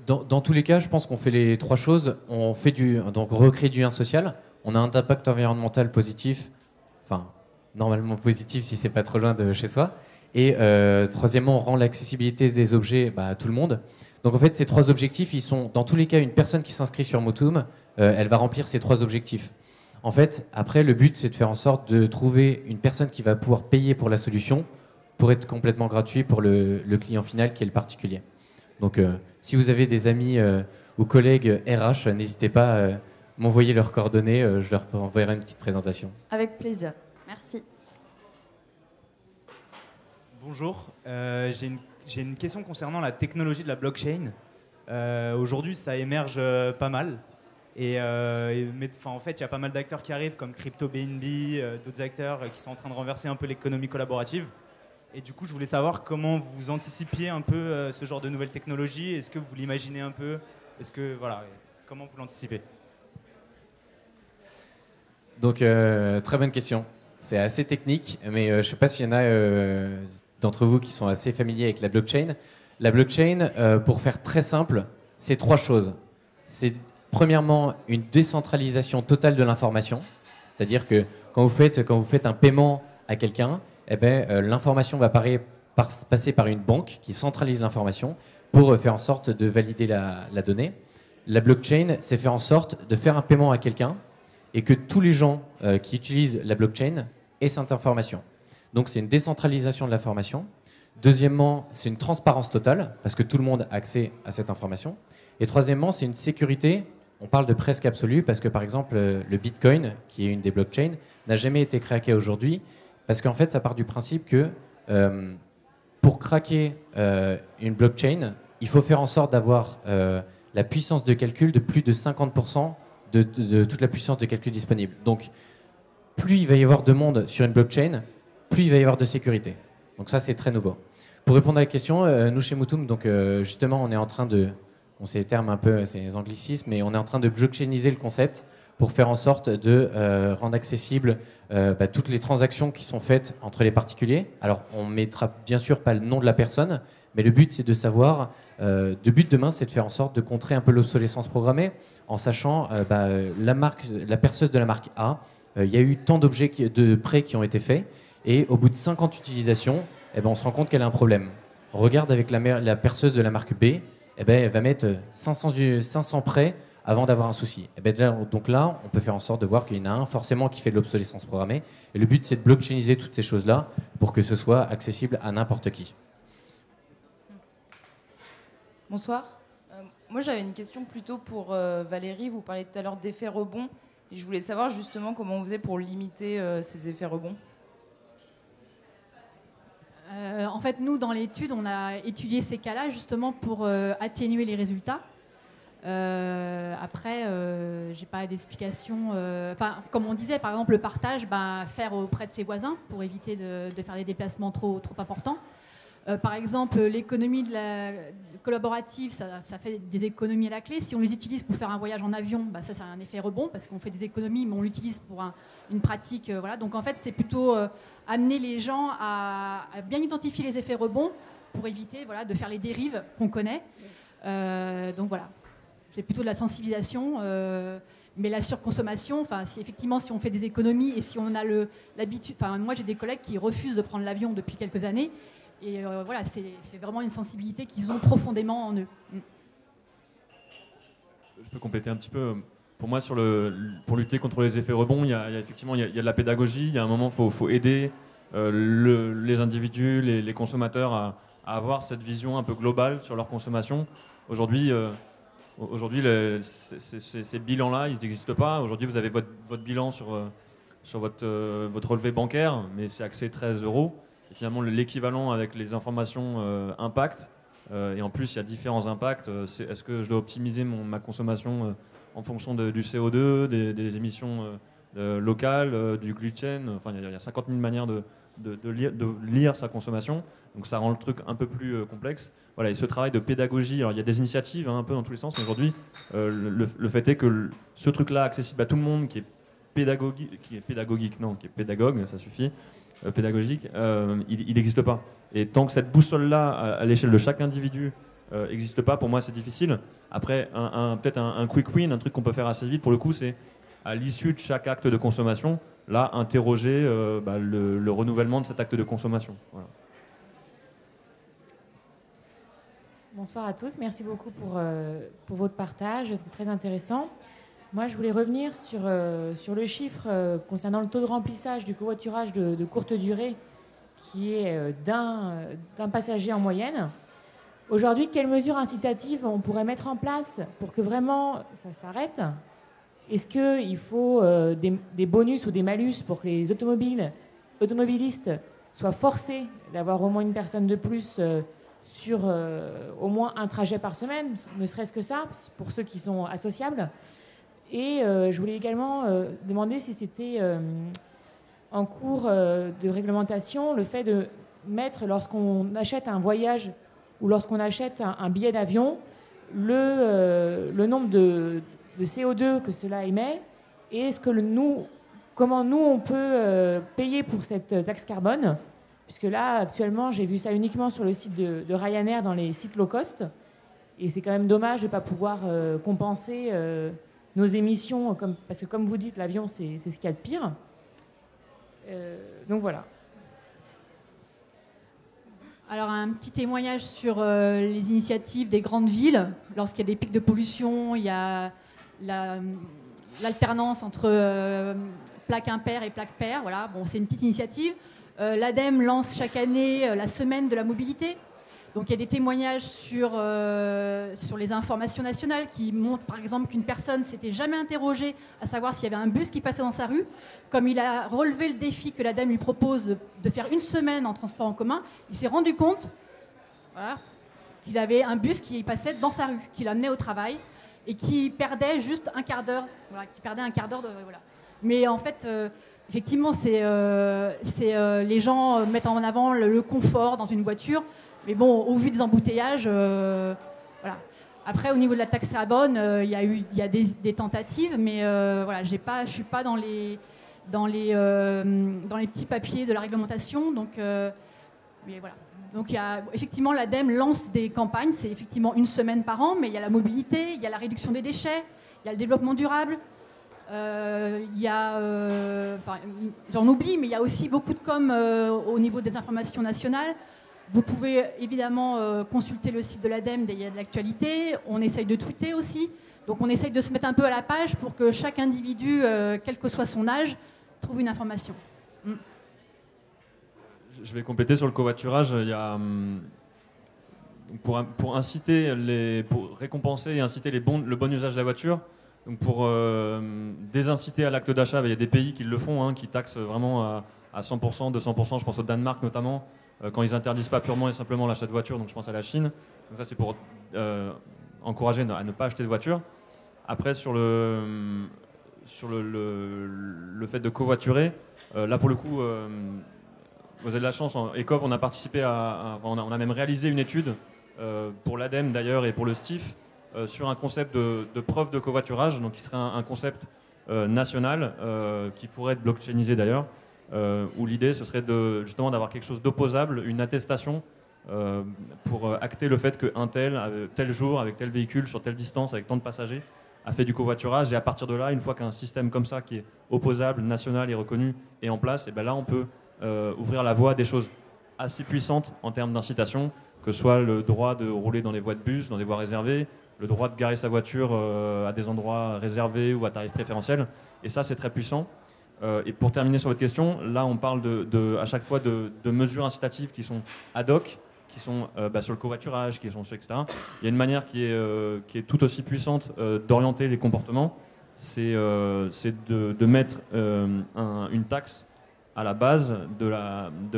Dans tous les cas, je pense qu'on fait les trois choses. On fait recréer du lien social. On a un impact environnemental positif, enfin normalement positif si c'est pas trop loin de chez soi. Et troisièmement, on rend l'accessibilité des objets à tout le monde. Donc en fait, ces trois objectifs, ils sont dans tous les cas, une personne qui s'inscrit sur Moutoum, elle va remplir ces trois objectifs. En fait, après, le but, c'est de faire en sorte de trouver une personne qui va pouvoir payer pour la solution pour être complètement gratuit pour le client final qui est le particulier. Donc si vous avez des amis ou collègues RH, n'hésitez pas à m'envoyer leurs coordonnées, je leur enverrai une petite présentation. Avec plaisir. Merci. Bonjour, j'ai une question concernant la technologie de la blockchain. Aujourd'hui, ça émerge pas mal. En fait, il y a pas mal d'acteurs qui arrivent, comme CryptoBNB, d'autres acteurs qui sont en train de renverser un peu l'économie collaborative. Et du coup, je voulais savoir comment vous anticipiez un peu ce genre de nouvelles technologies. Est-ce que vous l'imaginez un peu? Comment vous l'anticipez? Donc, très bonne question. C'est assez technique, mais je ne sais pas s'il y en a d'entre vous qui sont assez familiers avec la blockchain. La blockchain, pour faire très simple, c'est trois choses. C'est premièrement une décentralisation totale de l'information, c'est-à-dire que quand vous faites un paiement à quelqu'un, l'information va passer par une banque qui centralise l'information pour faire en sorte de valider la donnée. La blockchain, c'est faire en sorte de faire un paiement à quelqu'un et que tous les gens qui utilisent la blockchain aient cette information. Donc c'est une décentralisation de l'information. Deuxièmement, c'est une transparence totale, parce que tout le monde a accès à cette information. Et troisièmement, c'est une sécurité, on parle de presque absolue, parce que par exemple, le Bitcoin, qui est une des blockchains, n'a jamais été craqué aujourd'hui, parce qu'en fait, ça part du principe que pour craquer une blockchain, il faut faire en sorte d'avoir la puissance de calcul de plus de 50% de toute la puissance de calcul disponible. Donc, plus il va y avoir de monde sur une blockchain, plus il va y avoir de sécurité. Donc ça, c'est très nouveau. Pour répondre à la question, nous chez Moutoum, justement, on est en train de, c'est les termes un peu, c'est les anglicismes, mais on est en train de blockchainiser le concept pour faire en sorte de rendre accessibles toutes les transactions qui sont faites entre les particuliers. Alors, on ne mettra bien sûr pas le nom de la personne, mais le but, c'est de savoir, le but demain, c'est de faire en sorte de contrer un peu l'obsolescence programmée, en sachant la perceuse de la marque A, il y a eu tant d'objets de prêts qui ont été faits, et au bout de 50 utilisations, on se rend compte qu'elle a un problème. On regarde avec la perceuse de la marque B, elle va mettre 500 prêts avant d'avoir un souci. Donc là, on peut faire en sorte de voir qu'il y en a un forcément qui fait de l'obsolescence programmée, et le but, c'est de blockchainiser toutes ces choses-là pour que ce soit accessible à n'importe qui. Bonsoir. Moi, j'avais une question plutôt pour Valérie. Vous parliez tout à l'heure d'effets rebonds. Et je voulais savoir justement comment on faisait pour limiter ces effets rebonds. En fait, nous, dans l'étude, on a étudié ces cas-là justement pour atténuer les résultats. Après, j'ai pas d'explication. Comme on disait, par exemple, le partage, faire auprès de ses voisins pour éviter de faire des déplacements trop importants. Par exemple, l'économie de la collaborative, ça fait des économies à la clé. Si on les utilise pour faire un voyage en avion, ça a un effet rebond parce qu'on fait des économies, mais on l'utilise pour une pratique. Voilà. Donc en fait, c'est plutôt amener les gens à bien identifier les effets rebonds pour éviter de faire les dérives qu'on connaît. Donc voilà, c'est plutôt de la sensibilisation. Mais la surconsommation, si on fait des économies et si on a l'habitude... Moi, j'ai des collègues qui refusent de prendre l'avion depuis quelques années. Et voilà, c'est vraiment une sensibilité qu'ils ont profondément en eux. Je peux compléter un petit peu. Pour moi, pour lutter contre les effets rebonds, il y a effectivement de la pédagogie. Il y a un moment, il faut aider les individus, les consommateurs à avoir cette vision un peu globale sur leur consommation. Aujourd'hui, ces bilans-là, ils n'existent pas. Aujourd'hui, vous avez votre bilan sur votre relevé bancaire, mais c'est axé 13 €. Et finalement, l'équivalent avec les informations impact, et en plus, il y a différents impacts. Est-ce que je dois optimiser ma consommation en fonction du CO2, des émissions locales, du gluten? Enfin, il y a 50 000 manières de lire sa consommation. Donc ça rend le truc un peu plus complexe. Voilà, et ce travail de pédagogie, alors il y a des initiatives un peu dans tous les sens, mais aujourd'hui, le fait est que ce truc-là, accessible à tout le monde, qui est pédagogue, ça suffit, pédagogique, il n'existe pas. Et tant que cette boussole-là, à l'échelle de chaque individu, n'existe pas, pour moi c'est difficile. Après, peut-être un quick win, un truc qu'on peut faire assez vite, pour le coup, c'est à l'issue de chaque acte de consommation, là, interroger le renouvellement de cet acte de consommation. Voilà. Bonsoir à tous, merci beaucoup pour votre partage, c'est très intéressant. Moi, je voulais revenir sur le chiffre concernant le taux de remplissage du covoiturage de courte durée, qui est d'un passager en moyenne. Aujourd'hui, quelles mesures incitatives on pourrait mettre en place pour que vraiment ça s'arrête? Est-ce qu'il faut des bonus ou des malus pour que les automobilistes soient forcés d'avoir au moins une personne de plus sur au moins un trajet par semaine, ne serait-ce que ça, pour ceux qui sont associables? Et je voulais également demander si c'était en cours de réglementation le fait de mettre, lorsqu'on achète un voyage ou lorsqu'on achète un billet d'avion, le nombre de CO2 que cela émet, et comment nous on peut payer pour cette taxe carbone, puisque là actuellement j'ai vu ça uniquement sur le site de Ryanair dans les sites low cost, et c'est quand même dommage de ne pas pouvoir compenser nos émissions, parce que comme vous dites, l'avion c'est ce qu'il y a de pire. Donc voilà. Alors un petit témoignage sur les initiatives des grandes villes. Lorsqu'il y a des pics de pollution, il y a l'alternance entre plaque impair et plaque pair. Voilà. Bon, c'est une petite initiative. L'ADEME lance chaque année la semaine de la mobilité. Donc il y a des témoignages sur les informations nationales qui montrent par exemple qu'une personne ne s'était jamais interrogée à savoir s'il y avait un bus qui passait dans sa rue. Comme il a relevé le défi que l'ADEME lui propose de faire une semaine en transport en commun, il s'est rendu compte qu'il avait un bus qui passait dans sa rue, qui l'amenait au travail et qui perdait juste un quart d'heure. Voilà, voilà. Mais en fait, effectivement, les gens mettent en avant le confort dans une voiture. Mais bon, au vu des embouteillages, voilà. Après, au niveau de la taxe carbone, il y a des tentatives, mais voilà, je ne suis pas dans les petits papiers de la réglementation. Donc, mais voilà. Donc, effectivement, l'ADEME lance des campagnes. C'est effectivement une semaine par an, mais il y a la mobilité, il y a la réduction des déchets, il y a le développement durable. Il y a, j'en oublie, mais il y a aussi beaucoup de com au niveau des informations nationales. Vous pouvez évidemment consulter le site de l'ADEME, il y a de l'actualité. On essaye de tweeter aussi. Donc on essaye de se mettre un peu à la page pour que chaque individu, quel que soit son âge, trouve une information. Je vais compléter sur le covoiturage. Il y a, pour récompenser et inciter le bon usage de la voiture, donc pour désinciter à l'acte d'achat, il y a des pays qui le font, hein, qui taxent vraiment à 100%, 200%. Je pense au Danemark notamment, quand ils interdisent pas purement et simplement l'achat de voitures. Donc je pense à la Chine. Donc ça c'est pour encourager à ne pas acheter de voiture. Après sur le fait de covoiturer, là pour le coup, vous avez de la chance. En ECOV, on a participé on a même réalisé une étude pour l'ADEME d'ailleurs et pour le STIF. Sur un concept de preuve de covoiturage, donc qui serait un concept national qui pourrait être blockchainisé d'ailleurs, où l'idée ce serait justement d'avoir quelque chose d'opposable, une attestation pour acter le fait qu'un tel jour, avec tel véhicule, sur telle distance, avec tant de passagers, a fait du covoiturage. Et à partir de là, une fois qu'un système comme ça, qui est opposable, national et reconnu, est en place, et bien là on peut ouvrir la voie à des choses assez puissantes en termes d'incitation, que ce soit le droit de rouler dans les voies de bus, dans des voies réservées, le droit de garer sa voiture à des endroits réservés ou à tarif préférentiel. Et ça, c'est très puissant. Et pour terminer sur votre question, là, on parle à chaque fois de mesures incitatives qui sont ad hoc, qui sont sur le covoiturage, qui sont sur etc. Il y a une manière qui est tout aussi puissante d'orienter les comportements, c'est de mettre une taxe à la base de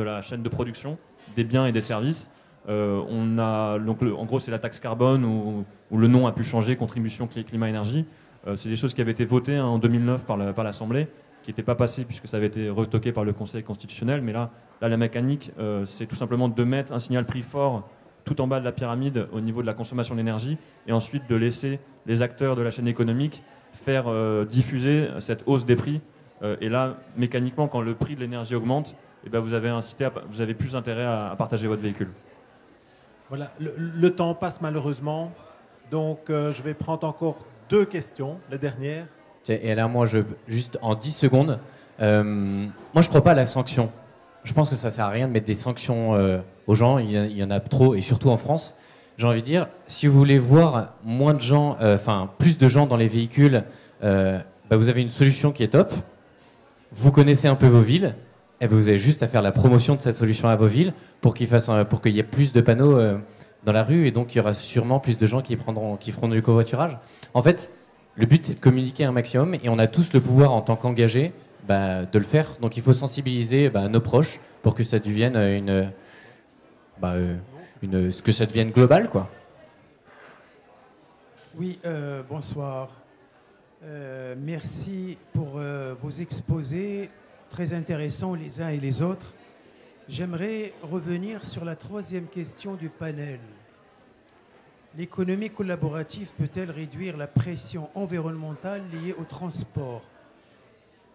la chaîne de production des biens et des services. En gros, c'est la taxe carbone où le nom a pu changer, contribution climat-énergie. C'est des choses qui avaient été votées en 2009 par l'Assemblée, qui n'étaient pas passées puisque ça avait été retoqué par le Conseil constitutionnel. Mais là la mécanique, c'est tout simplement de mettre un signal prix fort tout en bas de la pyramide au niveau de la consommation d'énergie et ensuite de laisser les acteurs de la chaîne économique faire diffuser cette hausse des prix. Et là, mécaniquement, quand le prix de l'énergie augmente, eh ben, vous avez plus intérêt à partager votre véhicule. Voilà, le temps passe malheureusement, donc je vais prendre encore 2 questions, la dernière. Et là, moi, juste en 10 secondes, moi, je ne crois pas à la sanction. Je pense que ça ne sert à rien de mettre des sanctions aux gens, il y en a trop, et surtout en France. J'ai envie de dire, si vous voulez voir moins de gens, plus de gens dans les véhicules, vous avez une solution qui est top. Vous connaissez un peu vos villes, et vous avez juste à faire la promotion de cette solution à vos villes pour qu'il y ait plus de panneaux dans la rue, et donc il y aura sûrement plus de gens qui feront du covoiturage. En fait, le but, c'est de communiquer un maximum, et on a tous le pouvoir en tant qu'engagés de le faire. Donc il faut sensibiliser nos proches pour que ça devienne que ça devienne global, quoi. Oui, bonsoir. Merci pour vos exposés très intéressants les uns et les autres. J'aimerais revenir sur la 3e question du panel. L'économie collaborative peut-elle réduire la pression environnementale liée au transport?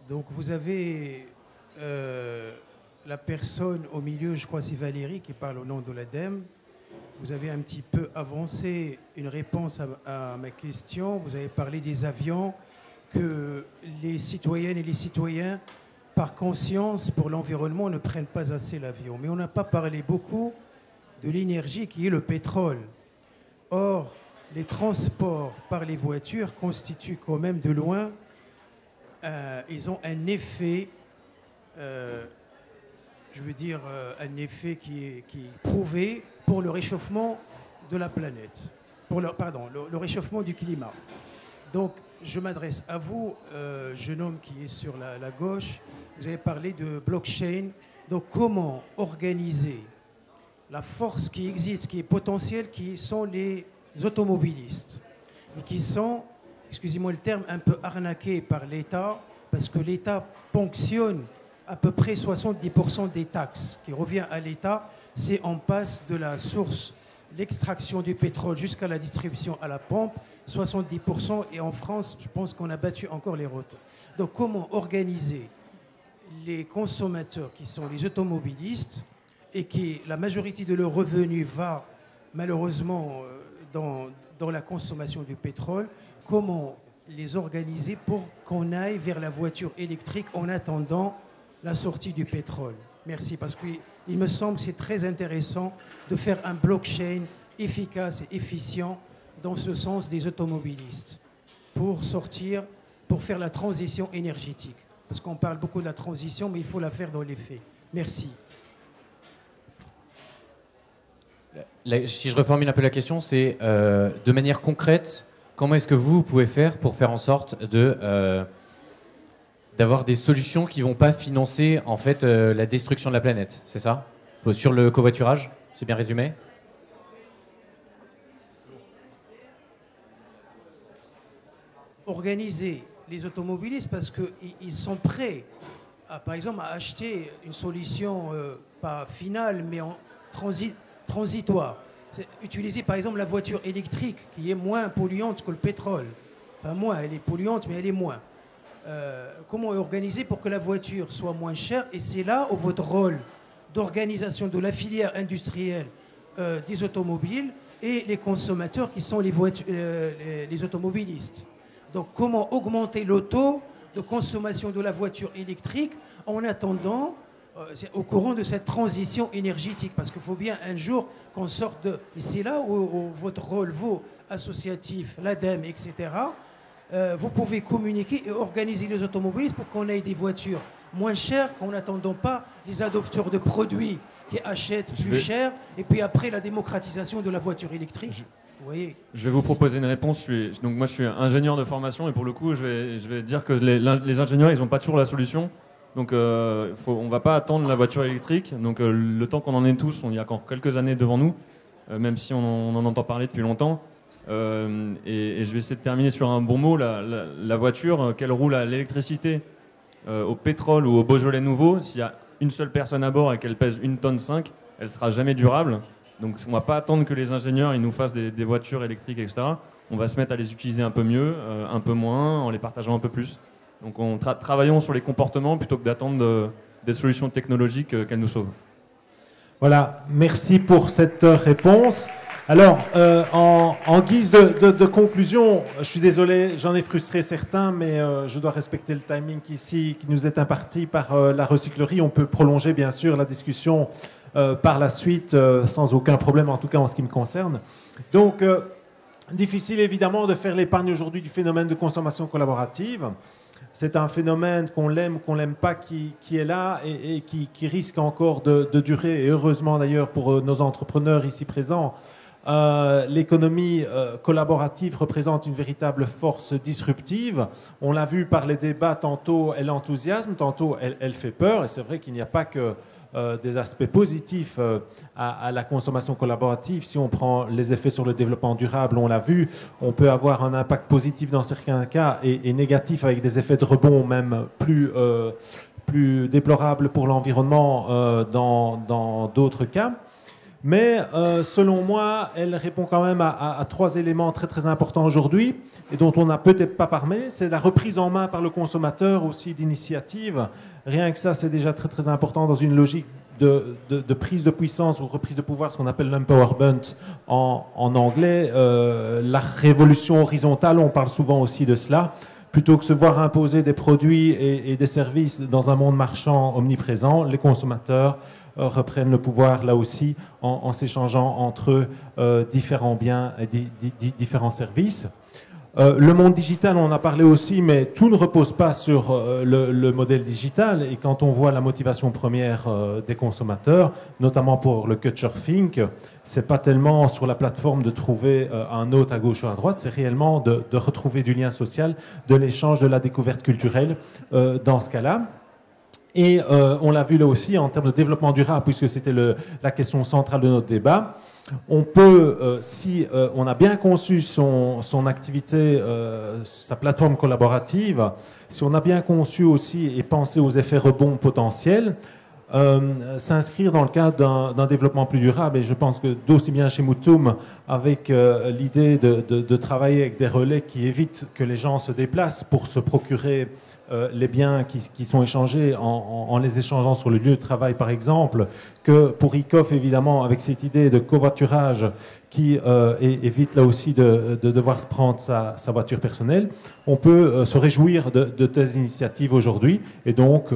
Donc vous avez la personne au milieu, je crois c'est Valérie qui parle au nom de l'ADEME. Vous avez un petit peu avancé une réponse à ma question. Vous avez parlé des avions, que les citoyennes et les citoyens, par conscience pour l'environnement, ne prennent pas assez l'avion. Mais on n'a pas parlé beaucoup de l'énergie qui est le pétrole. Or, les transports par les voitures constituent quand même de loin, ils ont un effet, un effet qui est prouvé pour le réchauffement de la planète, le réchauffement du climat. Donc, je m'adresse à vous, jeune homme qui est sur la gauche. Vous avez parlé de blockchain. Donc, comment organiser la force qui existe, qui est potentielle, qui sont les automobilistes, et qui sont, excusez-moi le terme, un peu arnaqués par l'État, parce que l'État ponctionne à peu près 70% des taxes qui revient à l'État. C'est on passe de la source l'extraction du pétrole jusqu'à la distribution à la pompe, 70%. Et en France, je pense qu'on a battu encore les records. Donc comment organiser les consommateurs qui sont les automobilistes et qui, la majorité de leurs revenus va malheureusement dans la consommation du pétrole, comment les organiser pour qu'on aille vers la voiture électrique en attendant la sortie du pétrole. Merci, parce qu'il me semble que c'est très intéressant de faire un blockchain efficace et efficient dans ce sens des automobilistes pour faire la transition énergétique. Parce qu'on parle beaucoup de la transition, mais il faut la faire dans les faits. Merci. Si je reformule un peu la question, c'est de manière concrète, comment est-ce que vous pouvez faire pour faire en sorte d'avoir des solutions qui ne vont pas financer en fait, la destruction de la planète, c'est ça? Sur le covoiturage, c'est bien résumé? Organiser les automobilistes parce qu'ils sont prêts, par exemple, à acheter une solution pas finale, mais en transitoire. Utiliser par exemple la voiture électrique qui est moins polluante que le pétrole. Enfin moins, elle est polluante, mais elle est moins. Comment organiser pour que la voiture soit moins chère? Et c'est là où votre rôle d'organisation de la filière industrielle des automobiles et les consommateurs qui sont les automobilistes. Donc comment augmenter le taux de consommation de la voiture électrique en attendant au courant de cette transition énergétique, parce qu'il faut bien un jour qu'on sorte de... Et c'est là où votre rôle, vous, associatif, l'ADEME, etc., vous pouvez communiquer et organiser les automobilistes pour qu'on ait des voitures moins chères, qu'en n'attendant pas les adopteurs de produits qui achètent plus cher, et puis après la démocratisation de la voiture électrique. Vous voyez. Je vais vous proposer une réponse. Donc moi, je suis ingénieur de formation, et pour le coup, je vais dire que les ingénieurs, ils n'ont pas toujours la solution. Donc on ne va pas attendre la voiture électrique. Donc le temps qu'on en ait tous, il y a encore quelques années devant nous, même si on en entend parler depuis longtemps. Et je vais essayer de terminer sur un bon mot. La voiture, qu'elle roule à l'électricité, au pétrole ou au Beaujolais nouveau, s'il y a une seule personne à bord et qu'elle pèse 1,5 tonne, elle ne sera jamais durable. Donc on ne va pas attendre que les ingénieurs ils nous fassent des voitures électriques, etc. On va se mettre à les utiliser un peu mieux, un peu moins, en les partageant un peu plus. Donc travaillons sur les comportements plutôt que d'attendre des solutions technologiques qu'elles nous sauvent. Voilà, merci pour cette réponse. Alors, en guise de conclusion, je suis désolé, j'en ai frustré certains, mais je dois respecter le timing ici qui nous est imparti par la recyclerie. On peut prolonger bien sûr la discussion par la suite sans aucun problème, en tout cas en ce qui me concerne. Donc, difficile évidemment de faire l'épargne aujourd'hui du phénomène de consommation collaborative. C'est un phénomène, qu'on l'aime ou qu'on l'aime pas, qui est là et qui risque encore de durer. Et heureusement d'ailleurs pour nos entrepreneurs ici présents, l'économie collaborative représente une véritable force disruptive. On l'a vu par les débats, tantôt elle enthousiasme, tantôt elle fait peur. Et c'est vrai qu'il n'y a pas que des aspects positifs à la consommation collaborative. Si on prend les effets sur le développement durable, on l'a vu, on peut avoir un impact positif dans certains cas et négatif avec des effets de rebond même plus déplorables pour l'environnement dans d'autres cas. Mais selon moi, elle répond quand même à trois éléments très très importants aujourd'hui et dont on n'a peut-être pas parlé. C'est la reprise en main par le consommateur aussi d'initiative. Rien que ça, c'est déjà très très important dans une logique de prise de puissance ou reprise de pouvoir, ce qu'on appelle l'empowerment en anglais. La révolution horizontale, on parle souvent aussi de cela. Plutôt que de se voir imposer des produits et des services dans un monde marchand omniprésent, les consommateurs reprennent le pouvoir là aussi en s'échangeant entre eux différents biens et différents services. Le monde digital, on en a parlé aussi, mais tout ne repose pas sur le modèle digital. Et quand on voit la motivation première des consommateurs, notamment pour le couchsurfing, c'est pas tellement sur la plateforme de trouver un hôte à gauche ou à droite, c'est réellement de retrouver du lien social, de l'échange, de la découverte culturelle dans ce cas-là. Et on l'a vu là aussi en termes de développement durable, puisque c'était la question centrale de notre débat. On peut, si on a bien conçu son activité, sa plateforme collaborative, si on a bien conçu aussi et pensé aux effets rebonds potentiels, s'inscrire dans le cadre d'un développement plus durable. Et je pense que d'aussi bien chez Moutoum, avec l'idée de travailler avec des relais qui évitent que les gens se déplacent pour se procurer les biens qui sont échangés en les échangeant sur le lieu de travail, par exemple, que pour ICOF, évidemment, avec cette idée de covoiturage qui évite là aussi de devoir se prendre sa voiture personnelle, on peut se réjouir de telles initiatives aujourd'hui. Et donc,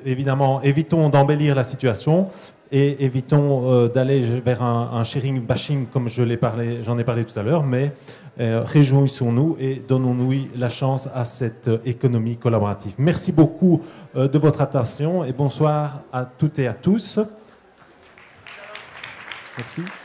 évidemment, évitons d'embellir la situation et évitons d'aller vers un sharing bashing comme j'en ai parlé tout à l'heure, mais réjouissons-nous et donnons-nous la chance à cette économie collaborative. Merci beaucoup de votre attention et bonsoir à toutes et à tous. Merci.